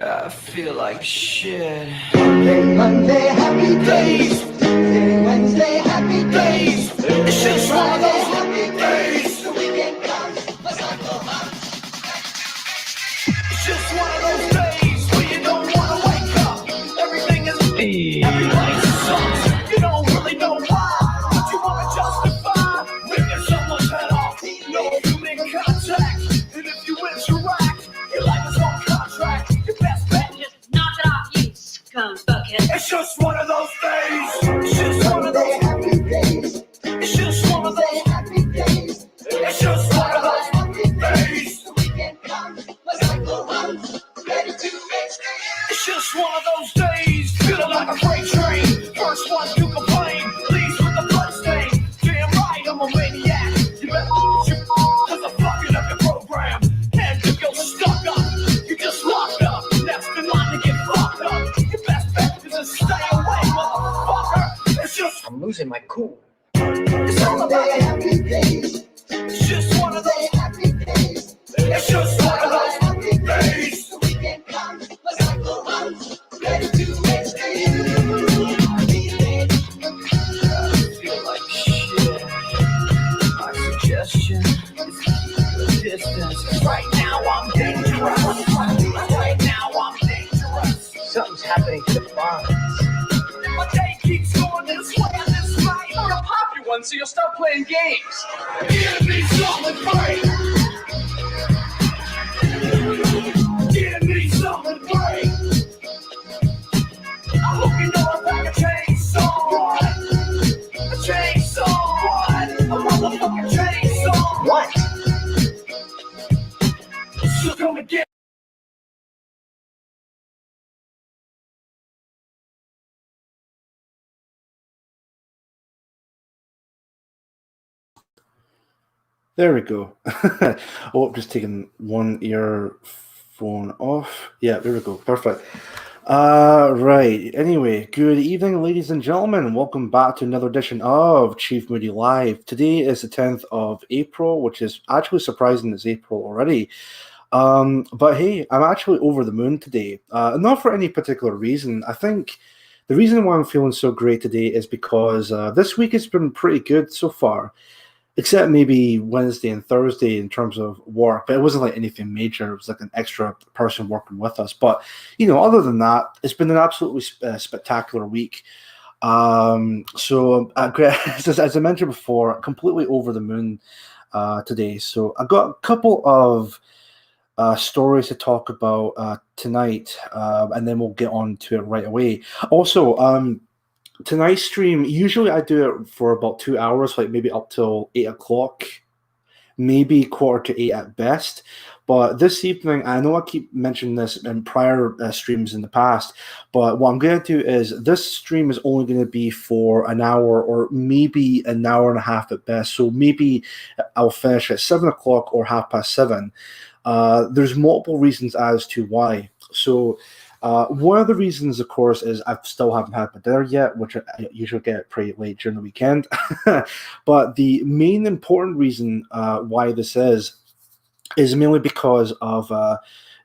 I feel like shit. Monday, happy days. Tuesday, Wednesday, happy days. It's just one of those happy days. The weekend comes, the cycle runs. It's just one of those days where you don't want to wake up. Everything is everybody sucks. You don't really know why, but you want to justify ripping someone's head off. No human contact, and if you interact, your life is on contract. Your best bet is knock it off, you scumbucket. it's just one of those days. It's just one of those happy days. It's just one of those happy days. It's just one of those happy days. The weekend comes, the cycle runs. Ready to make It's just one of those days, feeling like a freight train. First one to complain, leaves with the blood stain. Damn right, I'm a maniac. You better you cause I'm fucking up your program. And if you're stuck up, you just locked up. Next in line to get fucked up. Your best bet is to stay away, motherfucker. It's just I'm losing my cool. it's all about happy days. It's just one of those Happy days. It's just one of those Happy days. The weekend comes, the cycle runs. Ready to make Feel like shit. My suggestion is keep the distance. Right now I'm dangerous. Right now I'm dangerous. Something's happening to the bonds. If my day keeps going this way and this way, I'm gonna pop you one so you'll stop playing games. give me something free. Give me something free. I hope you know I'm like a chainsaw. A chainsaw. A motherfucking chainsaw. What? So come and get There we go. Oh, just taking one earphone off. Yeah, there we go. Perfect. Right. Anyway, good evening, ladies and gentlemen. Welcome back to another edition of Chief Moody Live. Today is the 10th of April, which is actually surprising it's April already. But hey, I'm actually over the moon today. Not for any particular reason. I think the reason why I'm feeling so great today is because this week has been pretty good so far. Except maybe Wednesday and Thursday in terms of work, but it wasn't like anything major. It was like an extra person working with us. But, other than that, it's been an absolutely spectacular week. So, as I mentioned before, completely over the moon today. So I've got a couple of stories to talk about tonight, and then we'll get on to it right away. Also, tonight's stream, usually I do it for about 2 hours, like maybe up till 8 o'clock, maybe 7:45 at best. But this evening, I know I keep mentioning this in prior streams in the past, but what I'm going to do is this stream is only going to be for an hour or maybe an hour and a half at best. So maybe I'll finish at 7 o'clock or 7:30. There's multiple reasons as to why. So one of the reasons, of course, is I still haven't had my dinner yet, which I usually get pretty late during the weekend. But the main important reason why this is mainly because of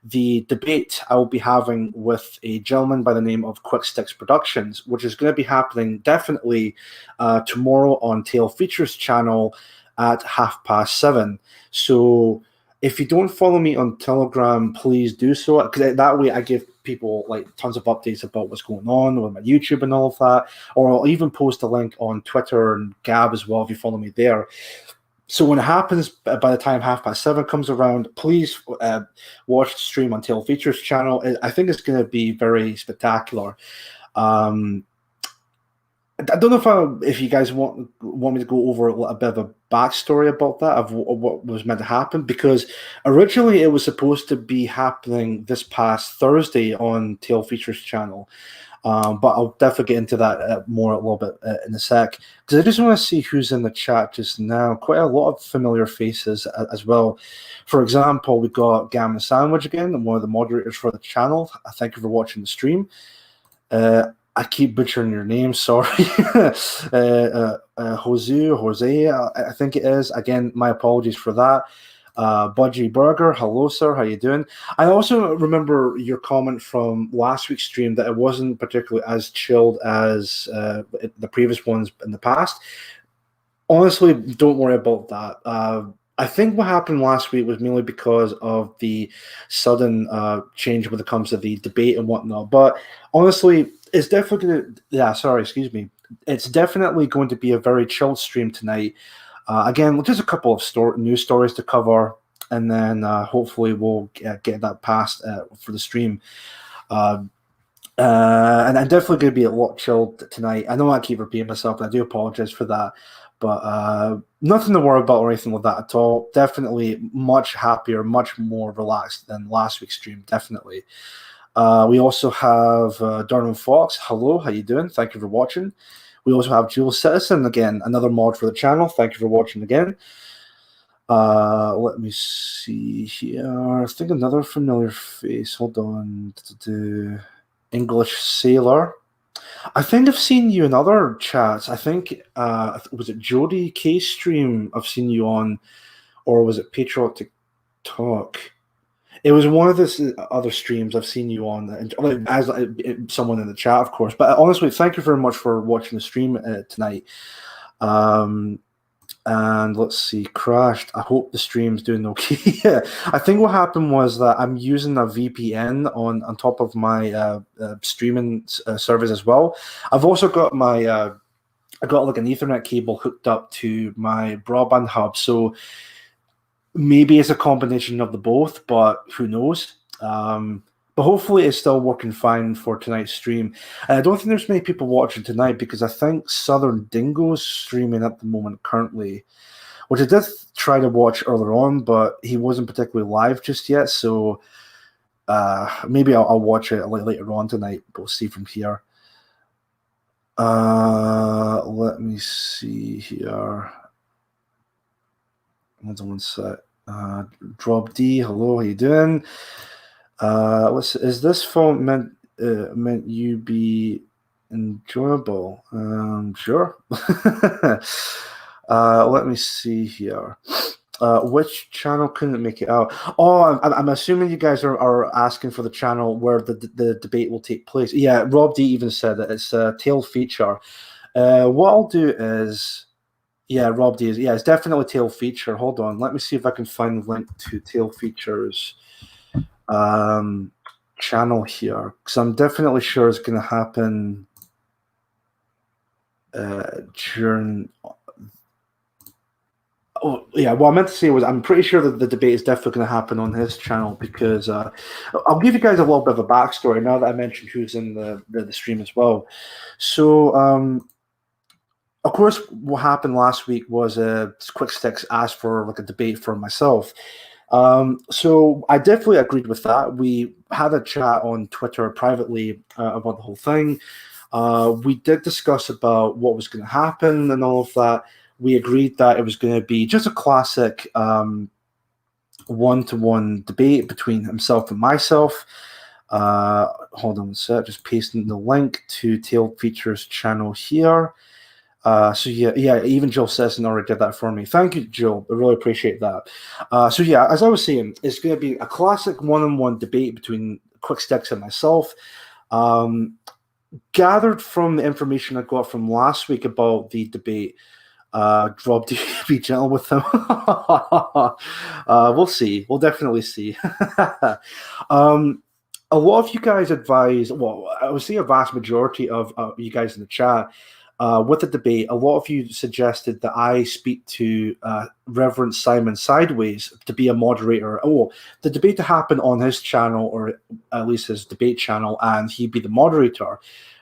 the debate I will be having with a gentleman by the name of Quick Sticks Productions, which is going to be happening definitely tomorrow on Tail Features channel at 7:30. So if you don't follow me on Telegram, please do so, because that way I give people like tons of updates about what's going on with my YouTube and all of that, or I'll even post a link on Twitter and Gab as well if you follow me there. So when it happens, by the time 7:30 comes around, please watch the stream on Tail Features channel. I think it's going to be very spectacular. I don't know if you guys want me to go over a bit of a backstory about that, of what was meant to happen, because originally it was supposed to be happening this past Thursday on Tail Features channel. But I'll definitely get into that more a little bit in a sec, because I just want to see who's in the chat just now. Quite a lot of familiar faces as well. For example, we got Gammon Sandwich again, one of the moderators for the channel. Thank you for watching the stream. I keep butchering your name, sorry. Jose, I think it is. Again, my apologies for that. Budgie Burger, hello sir, how you doing? I also remember your comment from last week's stream that it wasn't particularly as chilled as the previous ones in the past. Honestly, don't worry about that. I think what happened last week was mainly because of the sudden change when it comes to the debate and whatnot. But honestly, it's definitely going to, yeah, sorry, excuse me. It's definitely going to be a very chilled stream tonight. Again, just a couple of news stories to cover, and then hopefully we'll get that passed for the stream. And I'm definitely going to be a lot chilled tonight. I know I keep repeating myself, and I do apologize for that. But nothing to worry about or anything like that at all. Definitely much happier, much more relaxed than last week's stream, definitely. We also have Darnell Fox. Hello, how you doing? Thank you for watching. We also have Jules Citizen, again, another mod for the channel. Thank you for watching again. Let me see here. I think another familiar face. Hold on. English Sailor. I think I've seen you in other chats. I think, was it Jody K stream I've seen you on, or was it Patriotic Talk? It was one of the other streams I've seen you on, as someone in the chat, of course. But honestly, thank you very much for watching the stream tonight. And let's see, crashed. I hope the stream's doing okay. Yeah, I think what happened was that I'm using a VPN on top of my streaming service as well. I've also got my I got like an Ethernet cable hooked up to my broadband hub, so maybe it's a combination of the both, but who knows? But hopefully it's still working fine for tonight's stream. And I don't think there's many people watching tonight because I think Southern Dingo's streaming at the moment currently, which I did try to watch earlier on, but he wasn't particularly live just yet. So maybe I'll watch it later on tonight. But we'll see from here. Let me see here. Hold on one sec. Drop D, hello, how you doing? Is this phone meant you be enjoyable? Sure. Let me see here. Which channel couldn't make it out? Oh, I'm assuming you guys are asking for the channel where the debate will take place. Yeah, Rob D even said that it's a tail feature. What I'll do is, yeah, Rob D is, yeah, it's definitely tail feature. Hold on, let me see if I can find the link to tail features channel here, because I'm definitely sure it's going to happen during. Oh yeah, what I meant to say was I'm pretty sure that the debate is definitely going to happen on his channel because I'll give you guys a little bit of a backstory now that I mentioned who's in the stream as well. So of course, what happened last week was Quick Sticks asked for like a debate for myself. So I definitely agreed with that. We had a chat on Twitter privately about the whole thing. We did discuss about what was going to happen and all of that. We agreed that it was going to be just a classic one-to-one debate between himself and myself. Hold on a sec, just pasting the link to Tail Features channel here. So yeah, even Joe Sesson already did that for me. Thank you, Joe. I really appreciate that. So yeah, as I was saying, it's going to be a classic one-on-one debate between Quick Sticks and myself. Gathered from the information I got from last week about the debate, Rob, do you be gentle with them? We'll see. We'll definitely see. A lot of you guys advise, well, I would say a vast majority of you guys in the chat, with the debate, a lot of you suggested that I speak to Reverend Simon Sideways to be a moderator. Oh, the debate to happen on his channel, or at least his debate channel, and he'd be the moderator,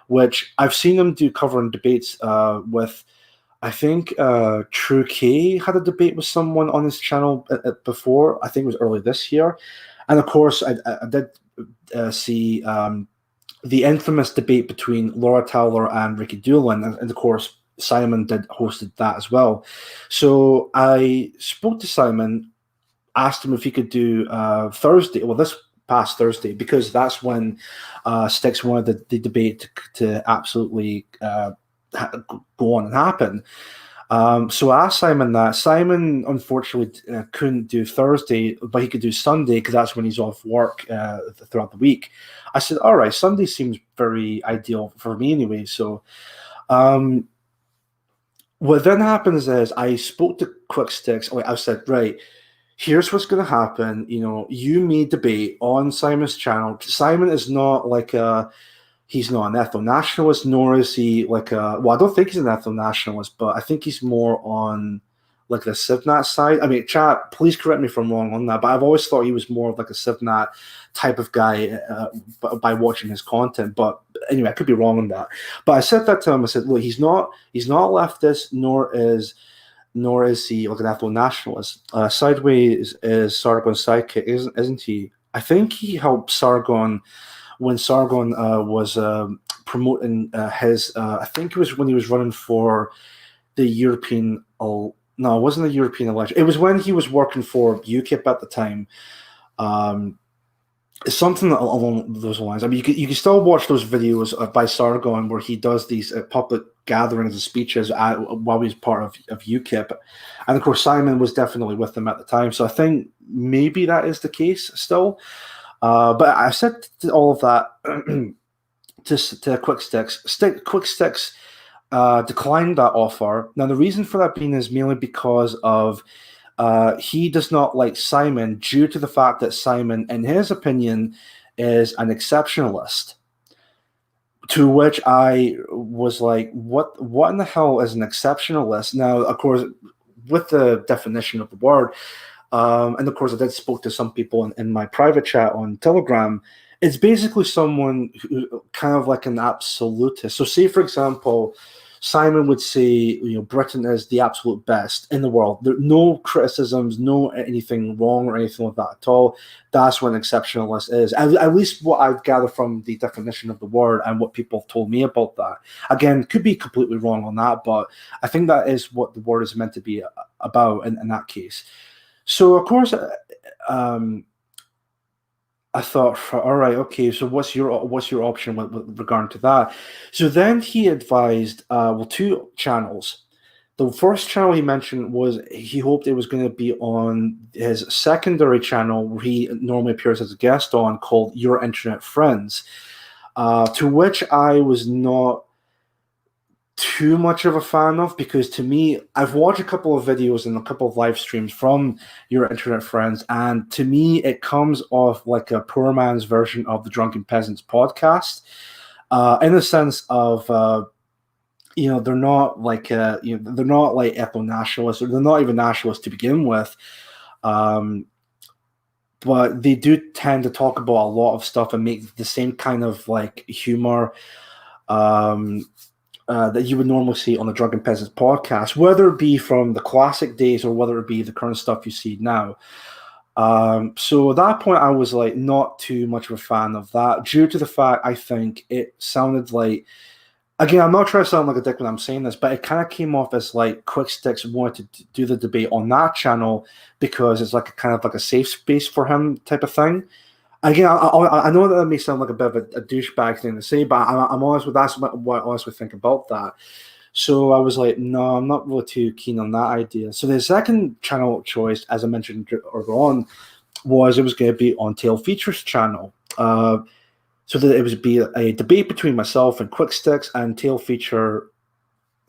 which I've seen him do covering debates with. I think True K had a debate with someone on his channel before. I think it was early this year. And of course, I did see the infamous debate between Laura Towler and Ricky Doolin. And of course, Simon hosted that as well. So I spoke to Simon, asked him if he could do Thursday, well, this past Thursday, because that's when Sticks wanted the debate to absolutely go on and happen. So I asked Simon that. Simon unfortunately couldn't do Thursday, but he could do Sunday because that's when he's off work throughout the week. I said, all right, Sunday seems very ideal for me anyway. So what then happens is I spoke to Quick Sticks. I said, right, here's what's going to happen. You may debate on Simon's channel. Simon is not like he's not an ethno-nationalist, nor is he like well, I don't think he's an ethno-nationalist, but I think he's more on like the Civnat side. I mean, chat, please correct me if I'm wrong on that, but I've always thought he was more of like a Civnat type of guy by watching his content. But anyway, I could be wrong on that. But I said that to him. I said, look, he's not leftist, nor is he like an ethno-nationalist. Sideways is Sargon's sidekick, isn't he? I think he helped Sargon when Sargon was promoting his. I think it was when he was running for the European. No, it wasn't the European election. It was when he was working for UKIP at the time. Something along those lines. I mean, you can still watch those videos by Sargon where he does these public gatherings and speeches while he's part of UKIP, and of course Simon was definitely with them at the time. So I think maybe that is the case still. But I said all of that to Quick Sticks. Quick Sticks declined that offer. Now the reason for that being is mainly because of. He does not like Simon due to the fact that Simon, in his opinion, is an exceptionalist. To which I was like, what in the hell is an exceptionalist? Now, of course, with the definition of the word, and of course I did spoke to some people in my private chat on Telegram, it's basically someone who kind of like an absolutist. So say, for example, Simon would say, Britain is the absolute best in the world. There no criticisms, no anything wrong or anything like that at all. That's what an exceptionalist is. At least what I've gathered from the definition of the word and what people have told me about that. Again, could be completely wrong on that, but I think that is what the word is meant to be about in that case. So, of course, I thought, all right, okay. So what's your option with regard to that? So then he advised, two channels. The first channel he mentioned was he hoped it was going to be on his secondary channel where he normally appears as a guest on, called Your Internet Friends. To which I was not too much of a fan of, because to me, I've watched a couple of videos and a couple of live streams from Your Internet Friends, and to me it comes off like a poor man's version of the Drunken Peasants podcast, in the sense of they're not like they're not like ethno-nationalists, or they're not even nationalists to begin with, but they do tend to talk about a lot of stuff and make the same kind of like humor that you would normally see on the Drunken Peasants podcast, whether it be from the classic days or whether it be the current stuff you see now. So at that point, I was like not too much of a fan of that, due to the fact I think it sounded like, again, I'm not trying to sound like a dick when I'm saying this, but it kind of came off as like Quick Sticks wanted to do the debate on that channel because it's like a kind of like a safe space for him type of thing. Again, I know that may sound like a bit of a douchebag thing to say, but I'm honest with that's what I honestly think about that. So I was like, no, I'm not really too keen on that idea. So the second channel choice, as I mentioned earlier on, was it was going to be on Tail Features channel. So that it would be a debate between myself and Quick Sticks, and Tail Feature.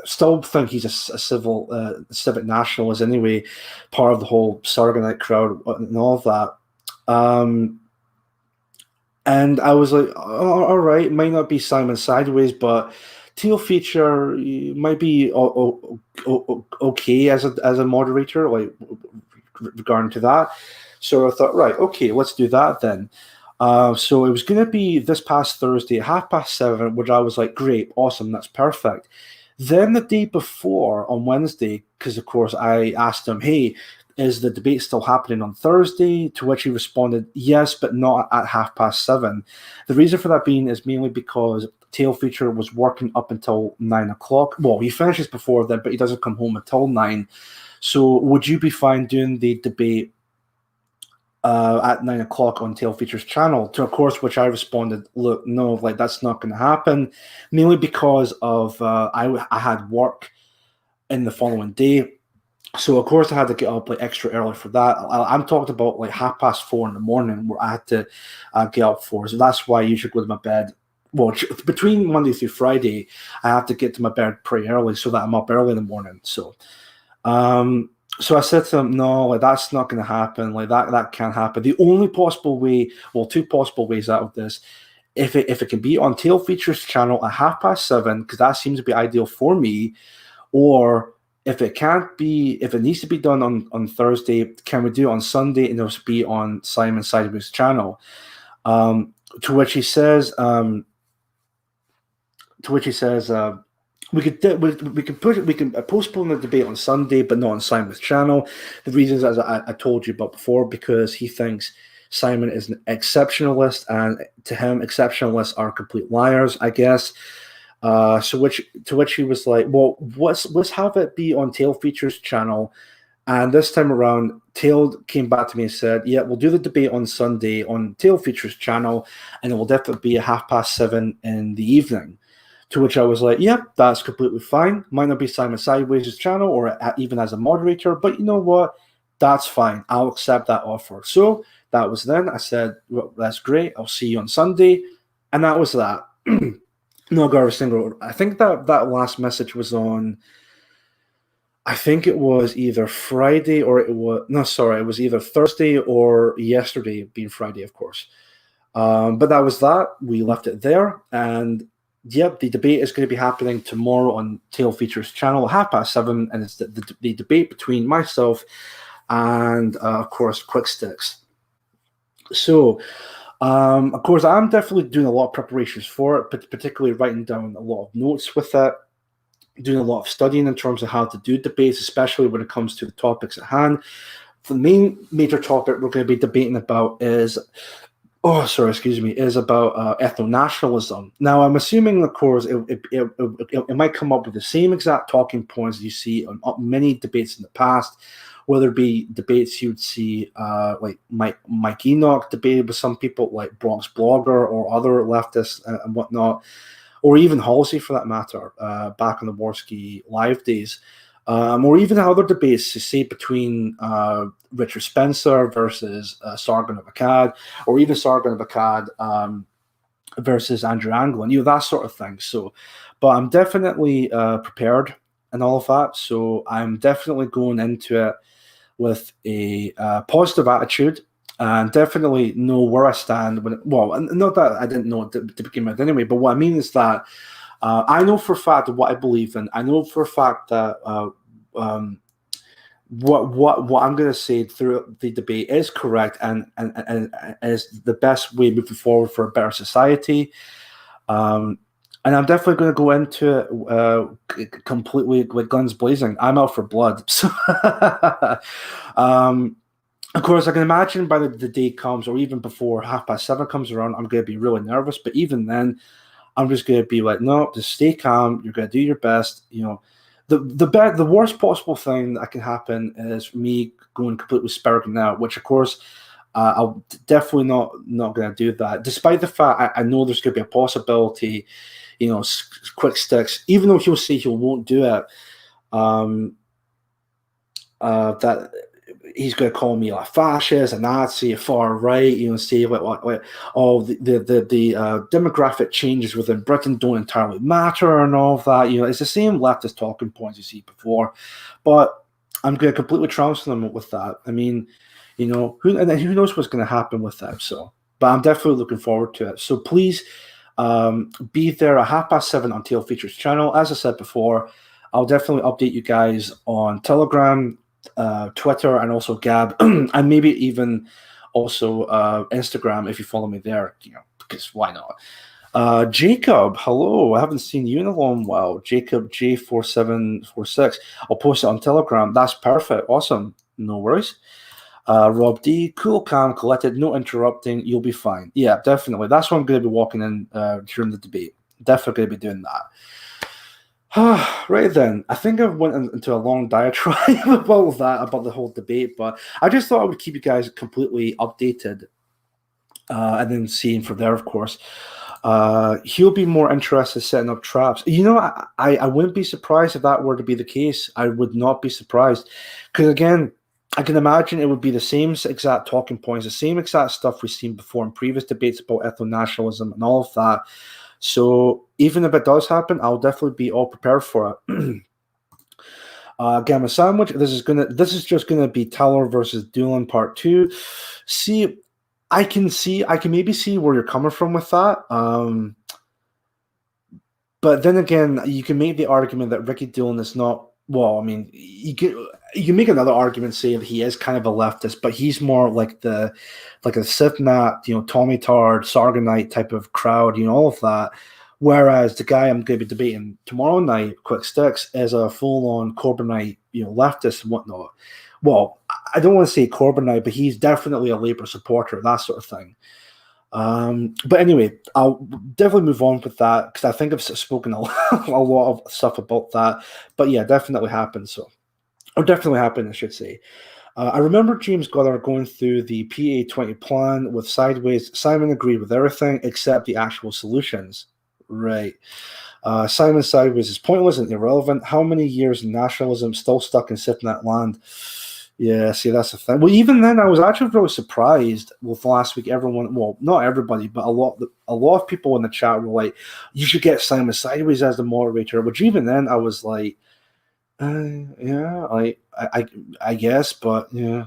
Still think he's a civic nationalist anyway, part of the whole Sargonite crowd and all of that. And I was like, oh, all right, it might not be Simon Sideways, but Teal Feature might be okay as a moderator, like regarding to that. So I thought, right, okay, let's do that then. So it was going to be this past Thursday at 7:30, which I was like, great, awesome, that's perfect. Then the day before, on Wednesday, because of course I asked him, hey, is the debate still happening on Thursday? To which he responded, yes, but not at 7:30. The reason for that being is mainly because Tail Feature was working up until 9 o'clock. Well, he finishes before then, but he doesn't come home until 9. So would you be fine doing the debate at 9 o'clock on Tail Feature's channel? To, of course, which I responded, look, no, like that's not going to happen, mainly because of I had work in the following day. So of course I had to get up like extra early for that. I'm talking about like 4:30 in the morning where I had to get up for. So that's why I usually go to my bed. Well, between Monday through Friday, I have to get to my bed pretty early so that I'm up early in the morning. So, so I said to him, no, like that's not going to happen. Like that can't happen. The only possible way, well, two possible ways out of this, if it can be on Tail Features channel at 7:30, because that seems to be ideal for me, or if it can't be, if it needs to be done on Thursday, can we do it on Sunday and it'll be on Simon Sideways' channel? To which he says, we can postpone the debate on Sunday, but not on Simon's channel. The reasons, as I told you about before, because he thinks Simon is an exceptionalist, and to him, exceptionalists are complete liars, I guess. To which he was like, well, let's have it be on Tail Features channel. And this time around, Tail came back to me and said, yeah, we'll do the debate on Sunday on Tail Features channel, and it will definitely be at 7:30 in the evening. To which I was like, yeah, that's completely fine. Might not be Simon Sideways' channel or even as a moderator, but you know what? That's fine. I'll accept that offer. So that was then. I said, well, that's great. I'll see you on Sunday. And that was that. No, Garvis Single. I think that last message was on, I think it was either Friday or it was either Thursday or yesterday, being Friday, of course. But that was that. We left it there. And yep, the debate is going to be happening tomorrow on Tail Features channel at 7:30, and it's the debate between myself and, of course, Quick Sticks. So, of course, I'm definitely doing a lot of preparations for it, but particularly writing down a lot of notes with it, doing a lot of studying in terms of how to do debates, especially when it comes to the topics at hand. The main major topic we're going to be debating about is about ethno-nationalism. Now, I'm assuming, of course, it might come up with the same exact talking points you see on many debates in the past, whether it be debates you would see like Mike Enoch debated with some people like Bronx Blogger or other leftists and whatnot, or even Halsey for that matter, back in the Warski Live days. Or even other debates, say, between Richard Spencer versus Sargon of Akkad, or even Sargon of Akkad versus Andrew Anglin, that sort of thing. So, but I'm definitely prepared and all of that. So I'm definitely going into it with a positive attitude and definitely know where I stand. Not that I didn't know it to begin with anyway, but what I mean is that I know for a fact what I believe in. I know for a fact that what I'm going to say through the debate is correct and is the best way moving forward for a better society. And I'm definitely going to go into it completely with guns blazing. I'm out for blood. So, of course, I can imagine by the day comes, or even before 7:30 comes around, I'm going to be really nervous. But even then, I'm just going to be like, no, just stay calm. You're going to do your best. The worst possible thing that can happen is me going completely spiraling out, which, of course, I'll definitely not going to do that. Despite the fact I know there's going to be a possibility, Quick Sticks, even though he'll say he won't do it, that he's going to call me a fascist, a Nazi, a far right, say the demographic changes within Britain don't entirely matter and all of that. It's the same leftist talking points you see before, but I'm going to completely trounce them with that. I mean, who knows what's going to happen with that. So, but I'm definitely looking forward to it. So please be there at 7:30 on Tail Features channel. As I said before, I'll definitely update you guys on Telegram, Twitter, and also Gab, and maybe even also Instagram if you follow me there, because why not? Jacob, hello. I haven't seen you in a long while. Jacob J4746. I'll post it on Telegram. That's perfect. Awesome. No worries. Rob D, cool, calm, collected, no interrupting. You'll be fine. Yeah, definitely. That's what I'm going to be walking in during the debate. Definitely going to be doing that. Right then, I think I went into a long diatribe about the whole debate, but I just thought I would keep you guys completely updated and then seeing from there, of course. He'll be more interested in setting up traps. You know, I wouldn't be surprised if that were to be the case. I would not be surprised. Because again, I can imagine it would be the same exact talking points, the same exact stuff we've seen before in previous debates about ethno-nationalism and all of that. So even if it does happen, I'll definitely be all prepared for it. Gamma Sandwich. This is just gonna be Taylor versus Doolin Part 2. See, I can maybe see where you're coming from with that. But then again, you can make the argument that Ricky Dillon is not. Well, I mean, you can make another argument saying that he is kind of a leftist, but he's more like a Sitnat, Tommy Tard, Sargonite type of crowd, all of that. Whereas the guy I'm going to be debating tomorrow night, Quick Sticks, is a full-on Corbynite, leftist and whatnot. Well, I don't want to say Corbynite, but he's definitely a Labour supporter, that sort of thing. But anyway, I'll definitely move on with that because I think I've spoken a lot of stuff about that. But yeah, definitely happened. I should say. I remember James Goddard going through the PA20 plan with Sideways. Simon agreed with everything except the actual solutions. Right. Simon Sideways is pointless and irrelevant. How many years in nationalism still stuck in sitting that land? Yeah, see, that's the thing. Well, even then, I was actually really surprised with last week. Everyone, well, not everybody, but a lot of people in the chat were like, "You should get Simon Sideways as the moderator." Which even then, I was like, "Yeah, I guess," but yeah,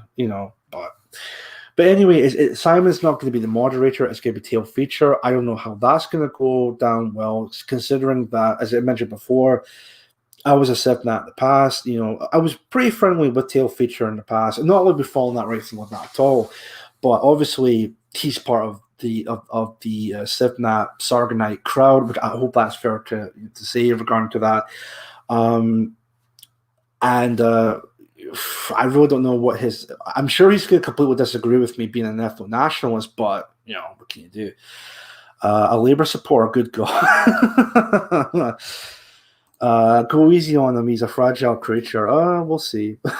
But anyway, Simon's not going to be the moderator. It's going to be Tail Feature. I don't know how that's going to go down well, considering that, as I mentioned before, I was a Sipnat in the past. I was pretty friendly with Tail Feature in the past. Not like we've fallen that right from that at all, but obviously he's part of the Sipnat Sargonite crowd, which I hope that's fair to say regarding to that. I really don't know what I'm sure he's going to completely disagree with me being an ethno-nationalist, but what can you do? A Labour supporter, good God. Go easy on him. He's a fragile creature. We'll see. We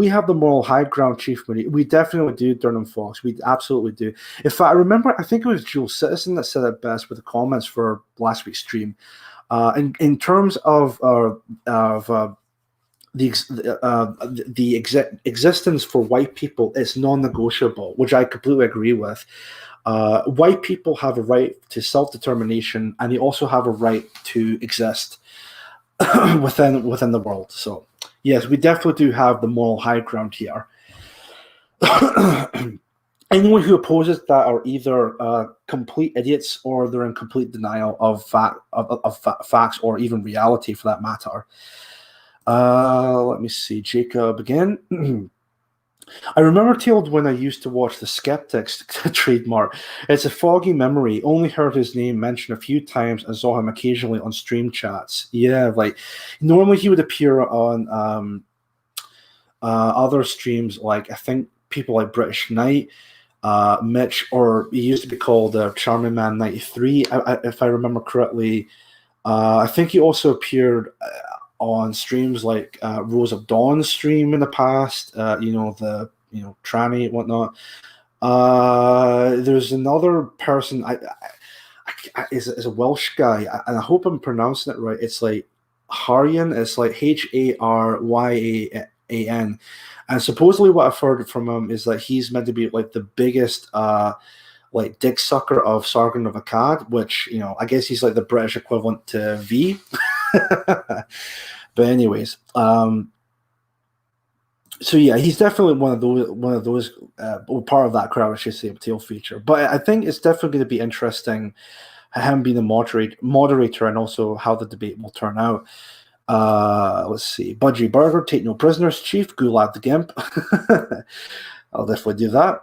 have the moral high ground, Chief Moody. We definitely do, Durham Fox. We absolutely do. In fact, I remember, I think it was Jules Citizen that said it best with the comments for last week's stream. In terms of the existence for white people, it's non-negotiable, which I completely agree with. White people have a right to self-determination, and they also have a right to exist within the world. So, yes, we definitely do have the moral high ground here. Anyone who opposes that are either complete idiots or they're in complete denial of facts or even reality, for that matter. Let me see, Jacob again. I remember Tailed when I used to watch The Skeptics trademark. It's a foggy memory. Only heard his name mentioned a few times and saw him occasionally on stream chats. Yeah, like normally he would appear on other streams, like I think people like British Knight, Mitch, or he used to be called Charming Man 93, if I remember correctly. I think he also appeared on streams like Rose of Dawn stream in the past, the tranny and whatnot. There's another person is a Welsh guy, and I hope I'm pronouncing it right. It's like Haryan. It's like Haryan, and supposedly what I've heard from him is that he's meant to be like the biggest like dick sucker of Sargon of Akkad, which I guess he's like the British equivalent to V. But anyways, so yeah, he's definitely one of those part of that crowd, I should say, Tail Feature. But I think it's definitely going to be interesting, him being the moderator, and also how the debate will turn out. Let's see, Budgie Burger, take no prisoners, Chief, Gulag the Gimp. I'll definitely do that.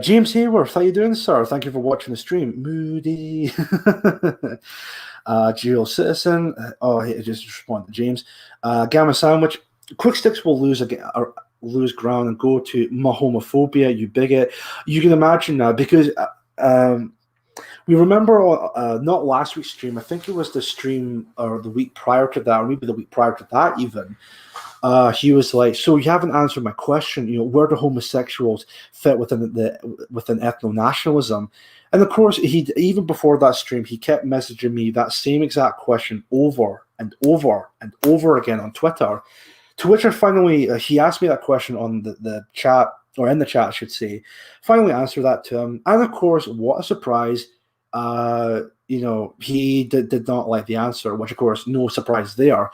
James Hayworth, how you doing, sir? Thank you for watching the stream. Moody. Geo Citizen. He just responded to James. Gamma Sandwich. Quick Sticks will lose ground and go to homophobia, you bigot. You can imagine that because we remember not last week's stream. I think it was the stream or the week prior to that, or maybe the week prior to that even. He was like, "So you haven't answered my question. Where do homosexuals fit within ethno-nationalism?" And of course, even before that stream, he kept messaging me that same exact question over and over and over again on Twitter. To which I finally, he asked me that question on the chat, or in the chat, I should say. Finally answered that to him, and of course, what a surprise! He did not like the answer, which of course, no surprise there.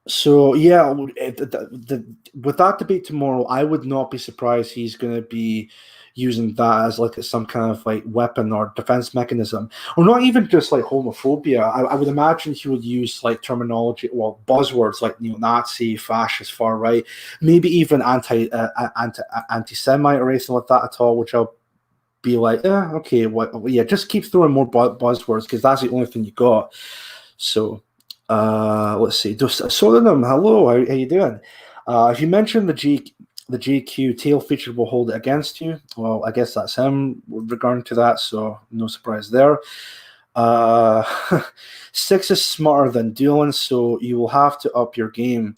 So yeah, with that debate tomorrow, I would not be surprised he's going to be using that as like some kind of like weapon or defense mechanism, or not even just like homophobia. I would imagine he would use like terminology, well, buzzwords like neo-Nazi, fascist, far right, maybe even anti-Semite or anything like that at all. Which I'll be like, okay, just keep throwing more buzzwords because that's the only thing you got. So. Let's see. Solenum, hello. How you doing? If you mentioned the GQ tail feature will hold it against you, well, I guess that's him regarding to that. So no surprise there. 6 is smarter than Dylan, so you will have to up your game.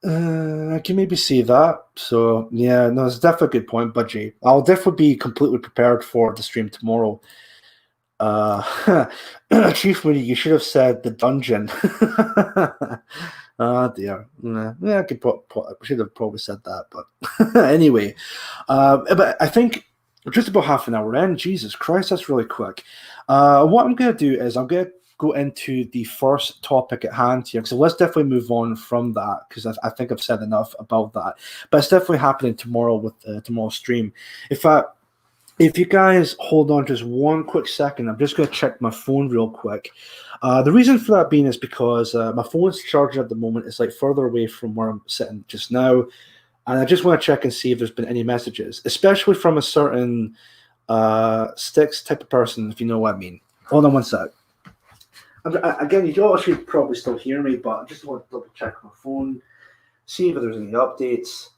I can maybe see that. So yeah, no, it's definitely a good point, Budgie. I'll definitely be completely prepared for the stream tomorrow. Chief Moody, you should have said the dungeon. Oh dear. Yeah, I should have probably said that, but anyway. But I think just about half an hour in. Jesus Christ, that's really quick. What I'm going to do is I'm going to go into the first topic at hand here. So let's definitely move on from that because I think I've said enough about that. But it's definitely happening tomorrow with tomorrow's stream. If you guys hold on just one quick second, I'm just going to check my phone real quick. The reason for that being is because my phone's charging at the moment. It's like further away from where I'm sitting just now. And I just want to check and see if there's been any messages, especially from a certain Sticks type of person, if you know what I mean. Hold on one sec. Again, you all should probably still hear me, but I just want to double check my phone, see if there's any updates.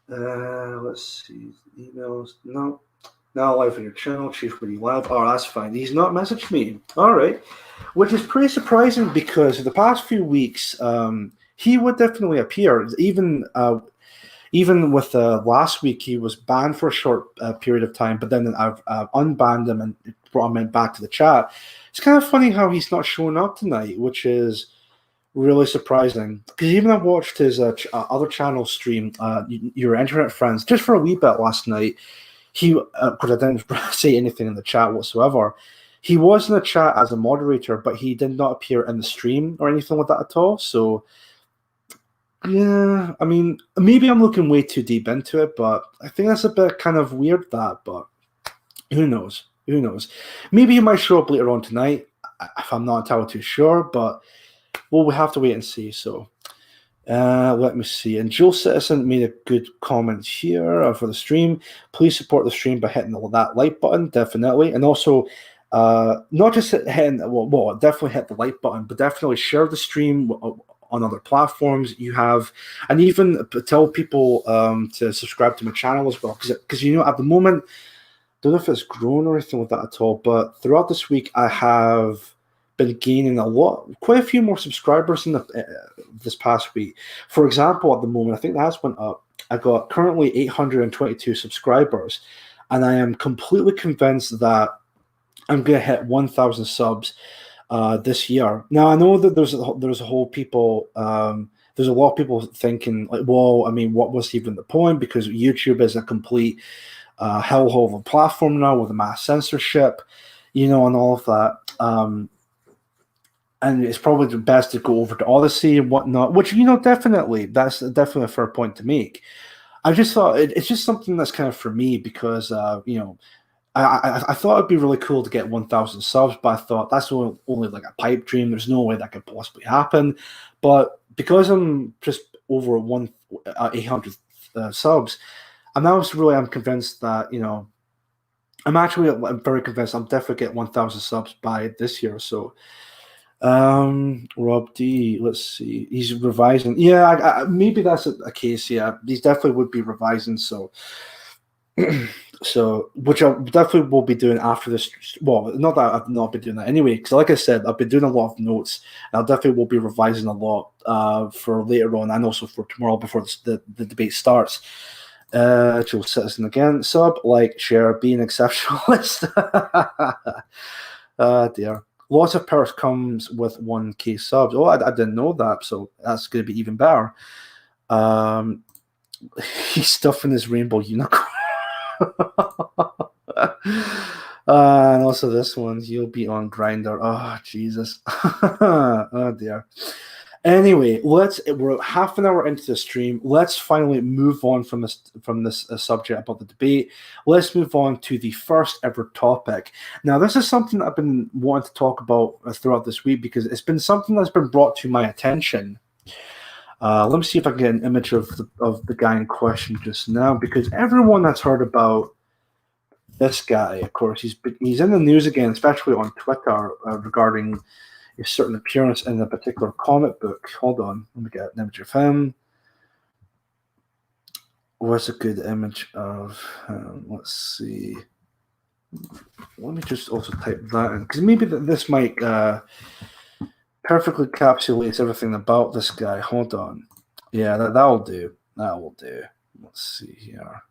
Let's see. Emails. No. Now live on your channel, Chief Moody Live. Oh, that's fine. He's not messaged me. All right. Which is pretty surprising because the past few weeks, he would definitely appear. Even with last week, he was banned for a short period of time, but then I've unbanned him and brought him back to the chat. It's kind of funny how he's not showing up tonight, which is really surprising. Because even I watched his other channel stream, Your Internet Friends, just for a wee bit last night. He, because I didn't say anything in the chat whatsoever, he was in the chat as a moderator, but he did not appear in the stream or anything like that at all. So, yeah, I mean, maybe I'm looking way too deep into it, but I think that's a bit kind of weird that, but who knows? Who knows? Maybe he might show up later on tonight, if I'm not entirely too sure, but we'll have to wait and see. So, let me see. And Joe Citizen made a good comment here for the stream. Please support the stream by hitting that like button, definitely. And also, not just hitting, well, definitely hit the like button, but definitely share the stream on other platforms you have. And even tell people to subscribe to my channel as well. Because at the moment, I don't know if it's grown or anything like that at all, but throughout this week, I have been gaining quite a few more subscribers in this past week. For example, at the moment, I think that has went up. I got currently 822 subscribers, and I am completely convinced that I'm going to hit 1,000 subs this year. Now, I know that there's a whole people. There's a lot of people thinking like, well, I mean, what was even the point? Because YouTube is a complete hellhole of a platform now with a mass censorship, and all of that. And it's probably best to go over to Odyssey and whatnot, which, definitely, that's definitely a fair point to make. I just thought it's just something that's kind of for me because, I thought it'd be really cool to get 1,000 subs, but I thought that's only like a pipe dream. There's no way that could possibly happen. But because I'm just over 800 subs, I'm convinced that, I'm very convinced I'm definitely get 1,000 subs by this year. So, Rob D, let's see, he's revising. Yeah, maybe that's a case. Yeah, these definitely would be revising. So So, which I definitely will be doing after this. Well, not that I've not been doing that anyway, because like I said, I've been doing a lot of notes, and I'll definitely will be revising a lot for later on, and also for tomorrow before the debate starts. Joel Citizen again, sub, like, share, be an exceptionalist. Dear. Lots of perks comes with 1K subs. Oh, I didn't know that, so that's going to be even better. He's stuffing his rainbow unicorn. And also this one, you'll be on Grinder. Oh, Jesus. Oh, dear. Anyway, we're half an hour into the stream. Let's finally move on from this subject about the debate. Let's move on to the first ever topic. Now, this is something I've been wanting to talk about throughout this week because it's been something that's been brought to my attention. Let me see if I can get an image of the guy in question just now, because everyone that's heard about this guy, of course, he's in the news again, especially on Twitter, regarding a certain appearance in a particular comic book. Hold on, let me get an image of him. What's a good image of him? Let's see. Let me just also type that in, because maybe this might perfectly encapsulates everything about this guy. Hold on. Yeah, that'll do. That will do. Let's see here.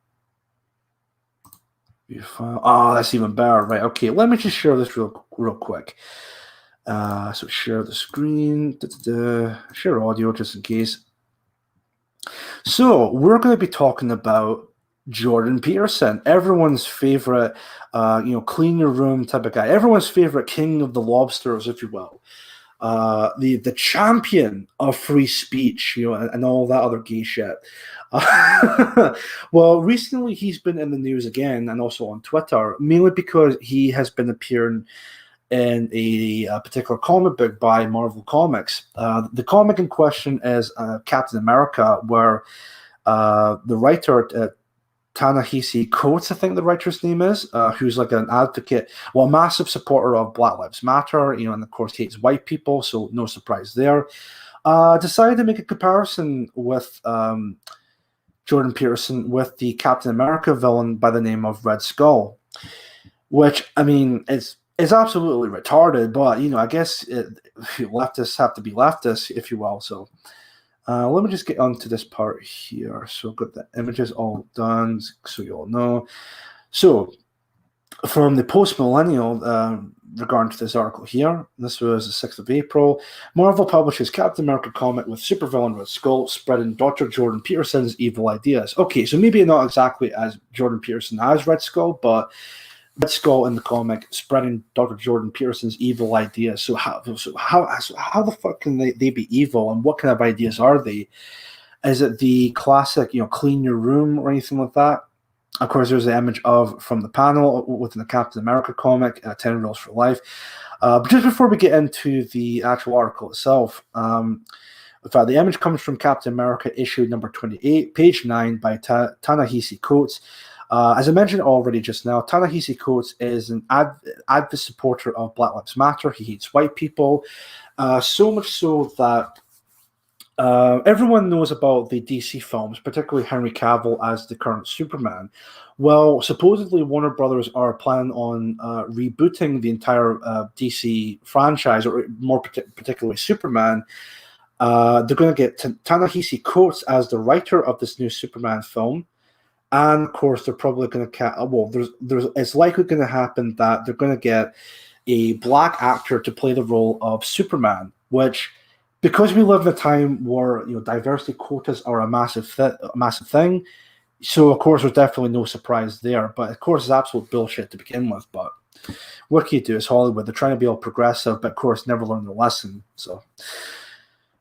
Oh, that's even better. Right. Okay. Let me just share this real quick. So share the screen. Share audio just in case. So we're going to be talking about Jordan Peterson, everyone's favorite, clean your room type of guy. Everyone's favorite king of the lobsters, if you will. The champion of free speech, and all that other gay shit. Well, recently he's been in the news again, and also on Twitter, mainly because he has been appearing in a particular comic book by Marvel Comics. The comic in question is Captain America, where the writer Ta-Nehisi Coates, I think the writer's name is, who's like an advocate, a massive supporter of Black Lives Matter, and of course hates white people, so no surprise there. Decided to make a comparison with Jordan Peterson with the Captain America villain by the name of Red Skull, which, I mean, is absolutely retarded, but, I guess leftists have to be leftists, if you will, so... let me just get onto this part here. So I've got the images all done, so you all know. So from the Post-Millennial, regarding to this article here, this was the 6th of April, Marvel publishes Captain America comic with supervillain Red Skull spreading Dr. Jordan Peterson's evil ideas. Okay, so maybe not exactly as Jordan Peterson as Red Skull, but Red Skull in the comic spreading Dr. Jordan Peterson's evil ideas. So how the fuck can they be evil, and what kind of ideas are they? Is it the classic, clean your room or anything like that? Of course, there's an image from the panel within the Captain America comic, 10 Rules for Life. But just before we get into the actual article itself, in fact, the image comes from Captain America issue number 28, page 9 by Ta-Nehisi Coates. As I mentioned already just now, Ta-Nehisi Coates is an avid supporter of Black Lives Matter. He hates white people, so much so that everyone knows about the DC films, particularly Henry Cavill as the current Superman. Well, supposedly Warner Brothers are planning on rebooting the entire DC franchise, or more particularly Superman. They're going to get Ta-Nehisi Coates as the writer of this new Superman film. And of course, they're probably going to it's likely going to happen that they're going to get a black actor to play the role of Superman, which, because we live in a time where diversity quotas are a massive thing, so of course there's definitely no surprise there. But of course, it's absolute bullshit to begin with. But what can you do? It's Hollywood. They're trying to be all progressive, but of course, never learn the lesson. So.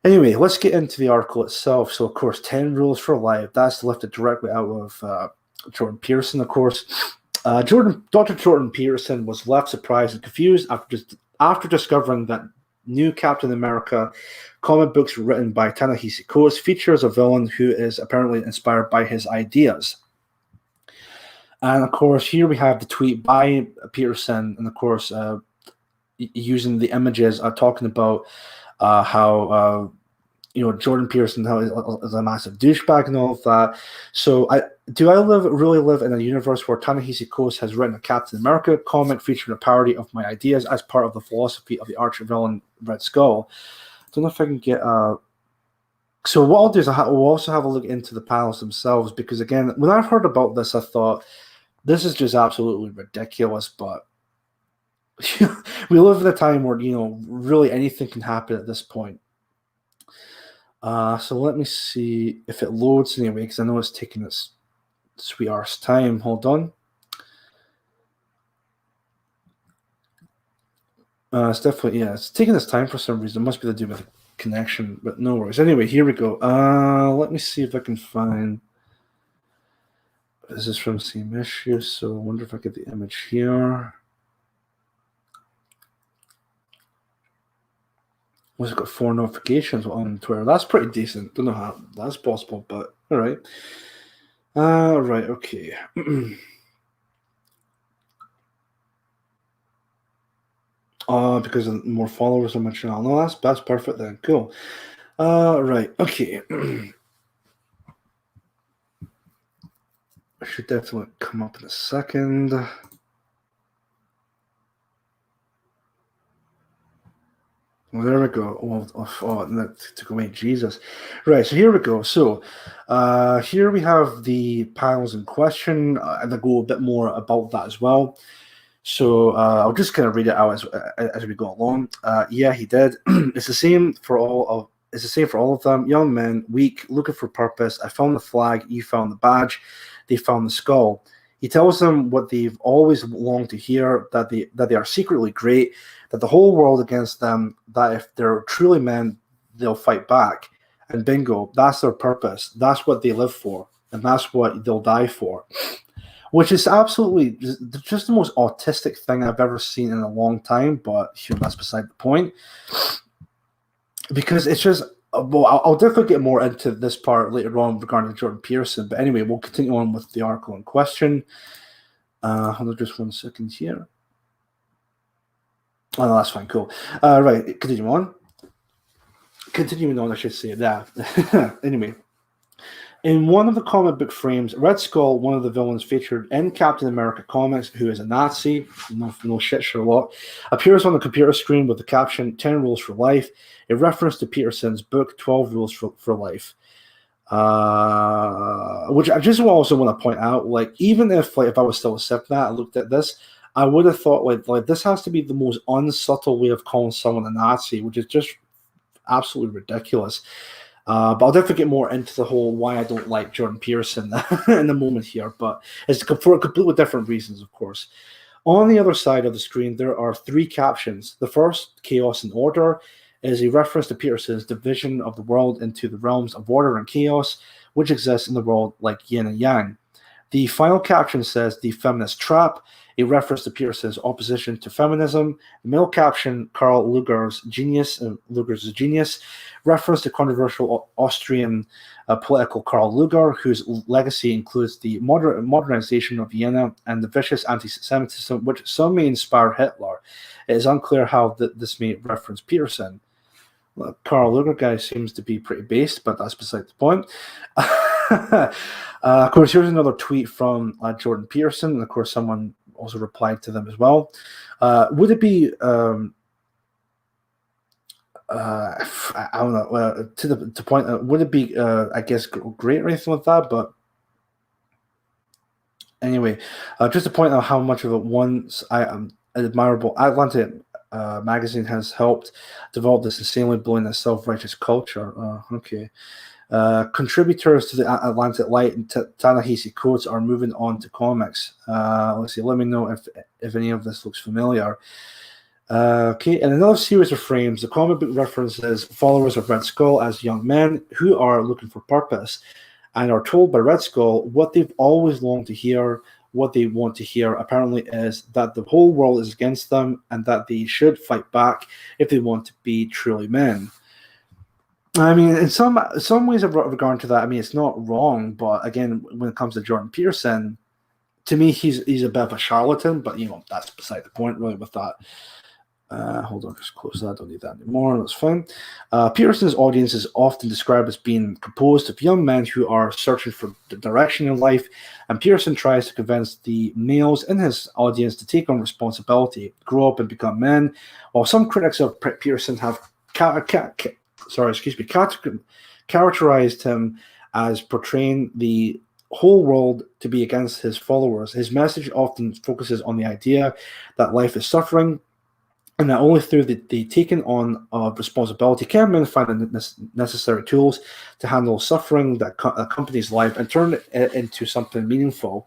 Anyway, let's get into the article itself. So, of course, 10 Rules for Life. That's lifted directly out of Jordan Peterson, of course. Dr. Jordan Peterson was left surprised and confused after discovering that new Captain America comic books written by Ta-Nehisi Coates features a villain who is apparently inspired by his ideas. And, of course, here we have the tweet by Peterson, and, of course, using the images talking about how Jordan Peterson how is a massive douchebag and all of that. So I really live in a universe where Ta-Nehisi Coates has written a Captain America comic featuring a parody of my ideas as part of the philosophy of the arch-villain Red Skull. I don't know if I can get So what I'll do is we'll also have a look into the panels themselves, because again, when I heard about this, I thought this is just absolutely ridiculous. But we live in a time where really anything can happen at this point. So let me see if it loads anyway, because I know it's taking its sweet arse time. Hold on. It's definitely, it's taking its time for some reason. It must be to do with the connection, but no worries. Anyway, here we go. Let me see if I can find. This is from same issue, so I wonder if I get the image here. Was it got 4 notifications on Twitter? That's pretty decent. Don't know how that's possible, but all right. Right, okay. Because of more followers on my channel. No, that's perfect then. Cool. Right, okay. I should definitely come up in a second. Well, there we go. That took away Jesus. Right, so here we go. So here we have the panels in question, and I'll go a bit more about that as well. So I'll just kind of read it out as we go along. Yeah, he did. It's the same for all of them. Young men, weak, looking for purpose. I found the flag. You found the badge. They found the skull. He tells them what they've always longed to hear, that they are secretly great, that the whole world against them, that if they're truly men, they'll fight back. And bingo, that's their purpose. That's what they live for, and that's what they'll die for. Which is absolutely just the most autistic thing I've ever seen in a long time, but that's beside the point. Because it's just, I'll definitely get more into this part later on regarding Jordan Peterson. But anyway, we'll continue on with the article in question. Hold on just 1 second here. Oh, no, that's fine. Cool. Right, continuing on, I should say that. Anyway. In one of the comic book frames, Red Skull, one of the villains featured in Captain America comics, who is a Nazi, no shit, Sherlock, appears on the computer screen with the caption 10 Rules for Life, a reference to Peterson's book 12 Rules for Life. Which I just also want to point out, even if I was still accepting that, I looked at this, I would have thought like this has to be the most unsubtle way of calling someone a Nazi, which is just absolutely ridiculous. But I'll definitely get more into the whole why I don't like Jordan Peterson in a moment here, but it's for completely different reasons, of course. On the other side of the screen, there are 3 captions. The first, Chaos and Order, is a reference to Peterson's division of the world into the realms of order and chaos, which exist in the world like yin and yang. The final caption says The Feminist Trap, a reference to Peterson's opposition to feminism. The middle caption, Karl Lueger's Genius, reference to controversial Austrian political Karl Lueger, whose legacy includes the modernization of Vienna and the vicious anti-Semitism, which some may inspire Hitler. It is unclear how this may reference Peterson. Well, Karl Lueger guy seems to be pretty based, but that's beside the point. Of course, here's another tweet from Jordan Peterson, and of course, someone also replied to them as well. Would it be I don't know, to the point, would it be I guess great or anything like that? But anyway, just to point out how much of a once admirable Atlantic magazine has helped develop this insanely brilliant and self-righteous culture. Okay. Contributors to the Atlantic Light and Ta-Nehisi Coates are moving on to comics. Let's see. Let me know if any of this looks familiar. Okay, in another series of frames, the comic book references followers of Red Skull as young men who are looking for purpose and are told by Red Skull what they've always longed to hear. What they want to hear apparently is that the whole world is against them and that they should fight back if they want to be truly men. I mean, in some ways of regard to that, I mean, it's not wrong, but again, when it comes to Jordan Peterson, to me, he's a bit of a charlatan, but that's beside the point, really, with that. Hold on, just close that. Don't need that anymore. That's fine. Peterson's audience is often described as being composed of young men who are searching for the direction in life, and Peterson tries to convince the males in his audience to take on responsibility, grow up, and become men. While some critics of Peterson have characterized him as portraying the whole world to be against his followers, his message often focuses on the idea that life is suffering, and that only through the taking on of responsibility can men find the necessary tools to handle suffering that accompanies life and turn it into something meaningful.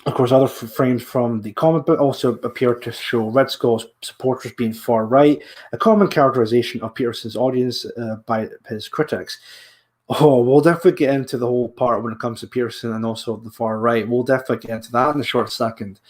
Of course, other frames from the comic book also appear to show Red Skull's supporters being far right, a common characterization of Peterson's audience by his critics. Oh, we'll definitely get into the whole part when it comes to Peterson and also the far right. We'll definitely get into that in a short second.